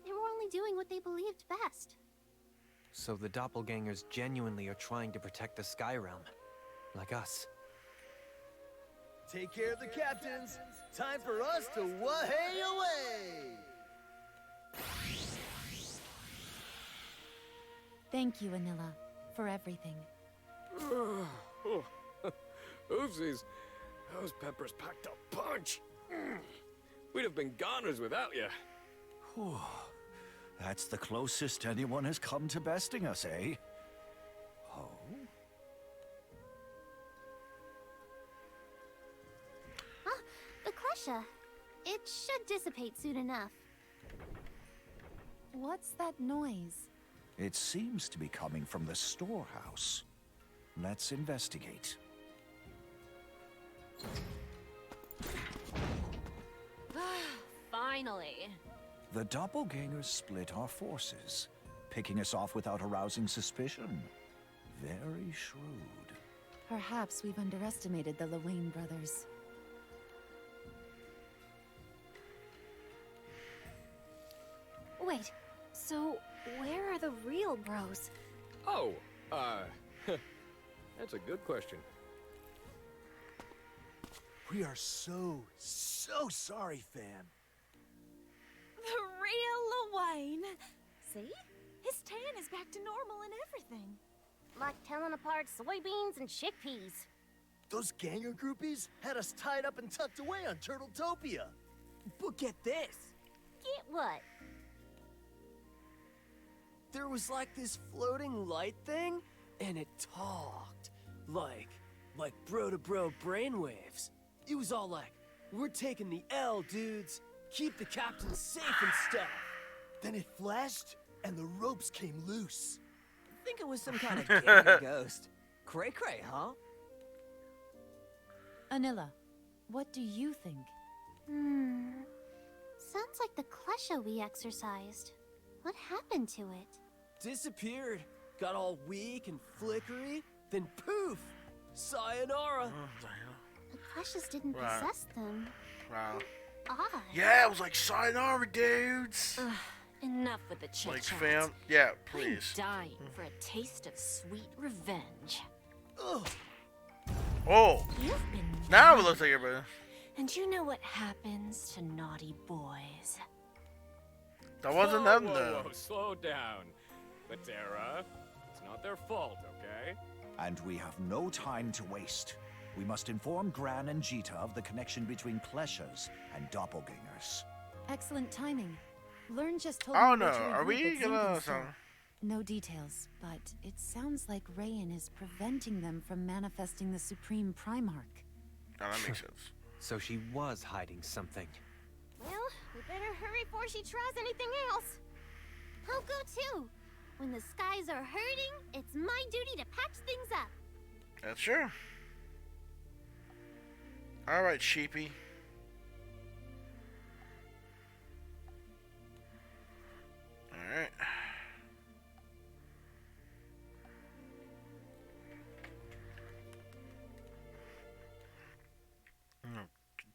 They were only doing what they believed best. So the doppelgangers genuinely are trying to protect the Sky Realm, like us. Take care of the captains. Time for us to way away. Thank you, Anila, for everything. Oopsies. Those peppers packed a punch. We'd have been goners without you. Whew. That's the closest anyone has come to besting us, eh? Oh? Ah, the Klesha. It should dissipate soon enough. What's that noise? It seems to be coming from the storehouse. Let's investigate. Finally. The doppelgangers split our forces, picking us off without arousing suspicion. Very shrewd. Perhaps we've underestimated the Lewayne brothers. Wait, so where are the real bros? Oh, that's a good question. We are so sorry, fam. The real Lewayne. See? His tan is back to normal and everything. Like telling apart soybeans and chickpeas. Those ganger groupies had us tied up and tucked away on Turtletopia. But get this. Get what? There was like this floating light thing, and it talked. Like bro-to-bro brainwaves. It was all like, we're taking the L, dudes. Keep the captain safe and stuff. Then it flashed, and the ropes came loose. I think it was some kind of ganger ghost. Cray-cray, huh? Anila, what do you think? Sounds like the Klesha we exercised. What happened to it? Disappeared. Got all weak and flickery. Then poof! Sayonara. The Kleshas didn't Right. possess them. Wow. Odd. Yeah, it was like sayonara, dudes. Enough with the chit Like, chat. fam. Yeah, please. I'm dying for a taste of sweet revenge. Ugh. Oh. You've been Now it looks like everybody. And you know what happens to naughty boys. That wasn't them, whoa, though. Whoa, slow down. Batera, it's not their fault, okay? And we have no time to waste. We must inform Gran and Jita of the connection between Kleshas and doppelgangers. Excellent timing. Learn just told Oh me no, that you're a are group we at gonna... Zinken's Some... store. No details, but it sounds like Rayan is preventing them from manifesting the Supreme Primarch. Oh, that makes sense. So she was hiding something. Well, we better hurry before she tries anything else. I'll go too. When the skies are hurting, it's my duty to patch things up. That's true. Alright, sheepy. Alright.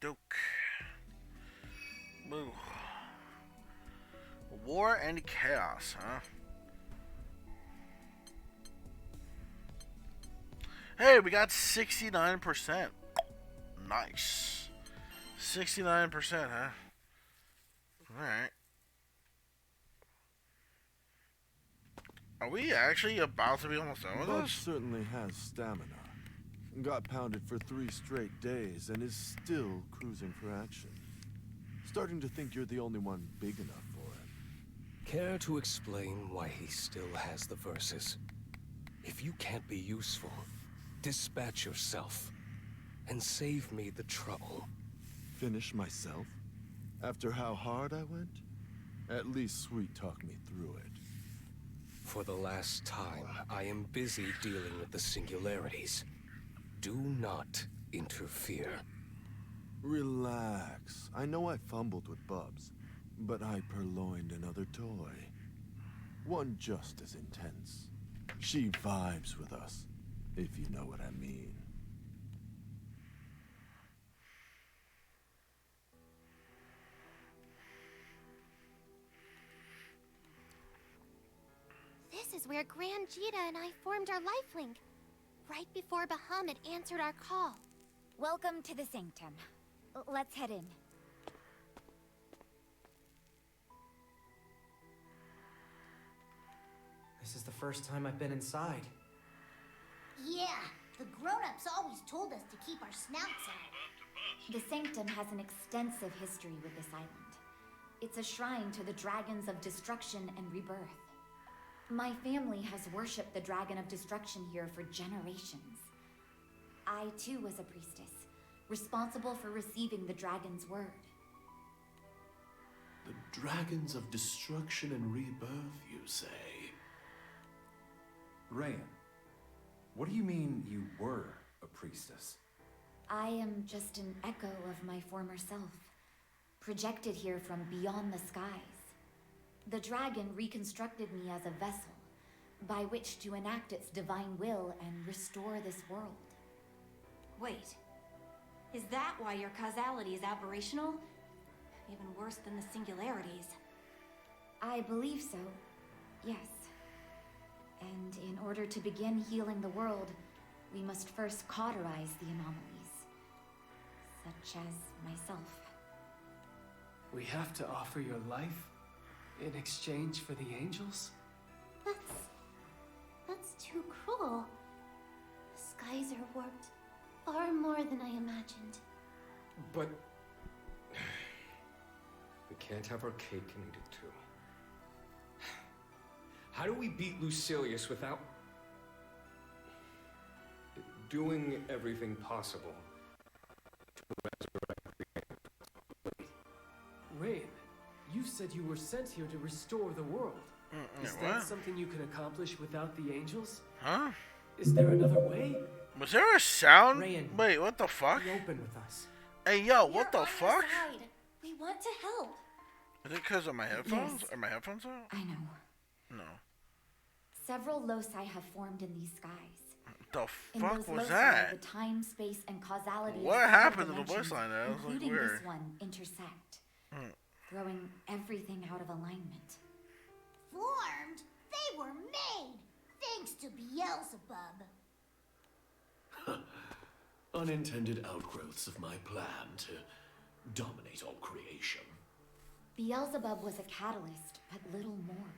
Doke. Blue. War and chaos, huh? Hey, we got 69%. Nice. 69%, huh? Alright. Are we actually about to be almost done with Bud this? certainly has stamina. Got pounded for 3 straight days and is still cruising for action. Starting to think you're the only one big enough for him. Care to explain why he still has the verses? If you can't be useful, dispatch yourself and save me the trouble. Finish myself? After how hard I went? At least sweet talk me through it. For the last time, I am busy dealing with the singularities. Do not interfere. Relax. I know I fumbled with Bubs, but I purloined another toy. One just as intense. She vibes with us, if you know what I mean. This is where Grand Jita and I formed our life link. Right before Bahamut answered our call. Welcome to the Sanctum. Let's head in. This is the first time I've been inside. Yeah, the grown-ups always told us to keep our snouts out. The Sanctum has an extensive history with this island. It's a shrine to the dragons of destruction and rebirth. My family has worshipped the Dragon of Destruction here for generations. I, too, was a priestess, responsible for receiving the dragon's word. The dragons of destruction and rebirth, you say? Rayan, what do you mean you were a priestess? I am just an echo of my former self, projected here from beyond the skies. The dragon reconstructed me as a vessel, by which to enact its divine will and restore this world. Wait. Is that why your causality is aberrational? Even worse than the singularities. I believe so, yes. And in order to begin healing the world, we must first cauterize the anomalies. Such as myself. We have to offer your life in exchange for the angels? That's too cruel. The skies are warped far more than I imagined. But we can't have our cake and eat it too. How do we beat Lucilius without doing everything possible to resurrect the angels? Rain, you said you were sent here to restore the world. Is that something you can accomplish without the angels? Huh? Is there another way? Was there a sound? Rayan, wait, what the fuck? Be open with us. Hey, yo, what the fuck? We want to help. Is it because of my headphones? Yes. Are my headphones out? I know. No. Several loci have formed in these skies. The In fuck those was loci, that? the time, space, and causality What of other happened to the dimensions, voice line? That was like including weird. this one, intersect, throwing everything out of alignment. Formed? They were made! Thanks to Beelzebub. Unintended outgrowths of my plan to dominate all creation. Beelzebub was a catalyst, but little more.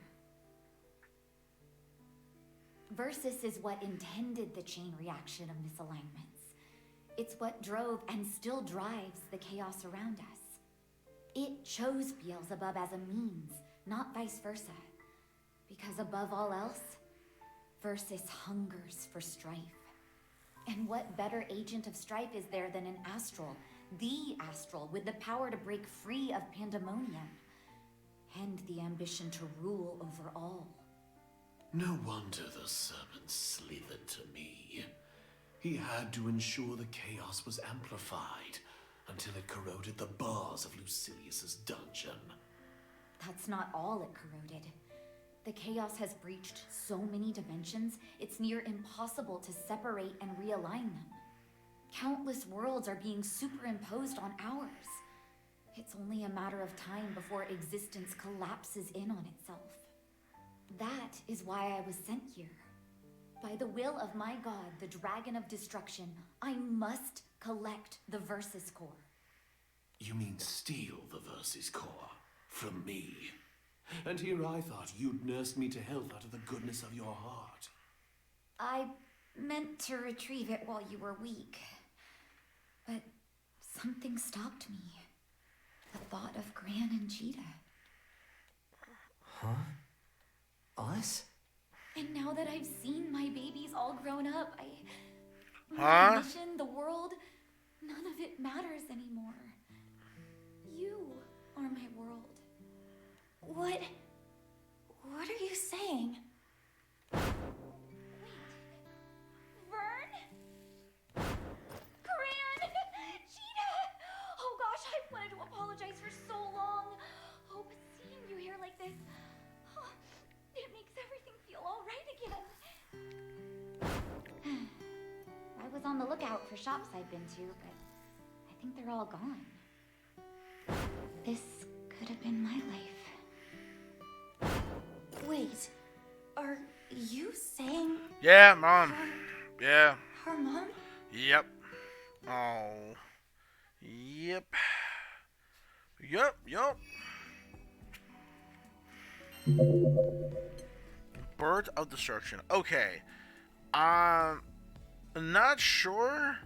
Versus is what intended the chain reaction of misalignments. It's what drove and still drives the chaos around us. It chose Beelzebub as a means, not vice versa. Because above all else, Versus hungers for strife. And what better agent of strife is there than an astral, the astral, with the power to break free of pandemonium, and the ambition to rule over all? No wonder the serpent slithered to me. He had to ensure the chaos was amplified, until it corroded the bars of Lucilius's dungeon. That's not all it corroded. The chaos has breached so many dimensions, it's near impossible to separate and realign them. Countless worlds are being superimposed on ours. It's only a matter of time before existence collapses in on itself. That is why I was sent here. By the will of my god, the Dragon of Destruction, I must collect the Versus Core. You mean steal the Versus Core from me? And here I thought you'd nursed me to health out of the goodness of your heart. I meant to retrieve it while you were weak. But something stopped me. The thought of Gran and Cheetah. Huh? Us? And now that I've seen my babies all grown up, my Huh? mission, the world, none of it matters anymore. You are my world. What are you saying? Vern? Gran! Cheetah! Oh gosh, I've wanted to apologize for so long. Oh, but seeing you here like this, oh, it makes everything feel all right again. I was on the lookout for shops I'd been to, but I think they're all gone. This could have been my life. Wait, are you saying Yeah, Mom. Yeah. her mom? Yep. Oh. Yep. Yup. Bird of Destruction. Okay. I'm not sure,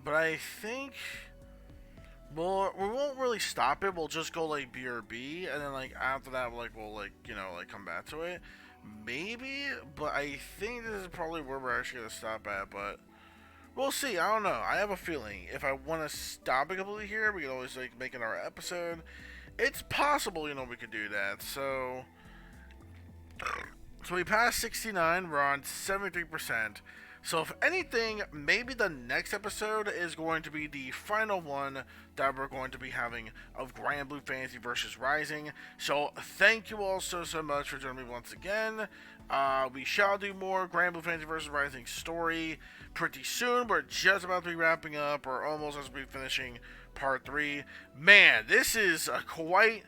but I think we won't really stop it. We'll just go like BRB, and then like after that, we'll come back to it. Maybe, but I think this is probably where we're actually gonna stop at. But we'll see. I don't know. I have a feeling if I want to stop it completely here, we can always like make another episode. It's possible, we could do that. So we passed 69. We're on 73%. So if anything, maybe the next episode is going to be the final one that we're going to be having of Granblue Fantasy vs. Rising. So thank you all so much for joining me once again. We shall do more Granblue Fantasy vs. Rising story pretty soon. We're just about to be wrapping up, or almost as we finishing part 3. Man, this is quite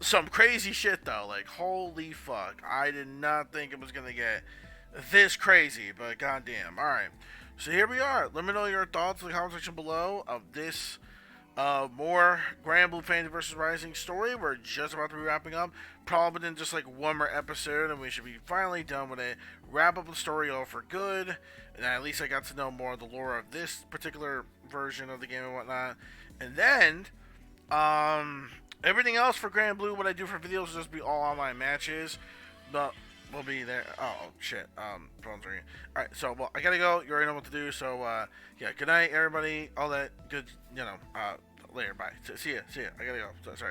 some crazy shit though. Like, holy fuck. I did not think it was going to get this crazy, but goddamn. Alright, so here we are. Let me know your thoughts in the comment section below of this more Granblue Fantasy vs. Rising story. We're just about to be wrapping up. Probably in just like one more episode, and we should be finally done with it. Wrap up the story all for good, and at least I got to know more of the lore of this particular version of the game and whatnot. And then, everything else for Granblue, what I do for videos, will just be all online matches. But we'll be there. Oh, shit. Phone's ringing. Alright, so, well, I gotta go. You already know what to do. So, yeah, good night, everybody. All that good, later. Bye. See ya. I gotta go. Sorry.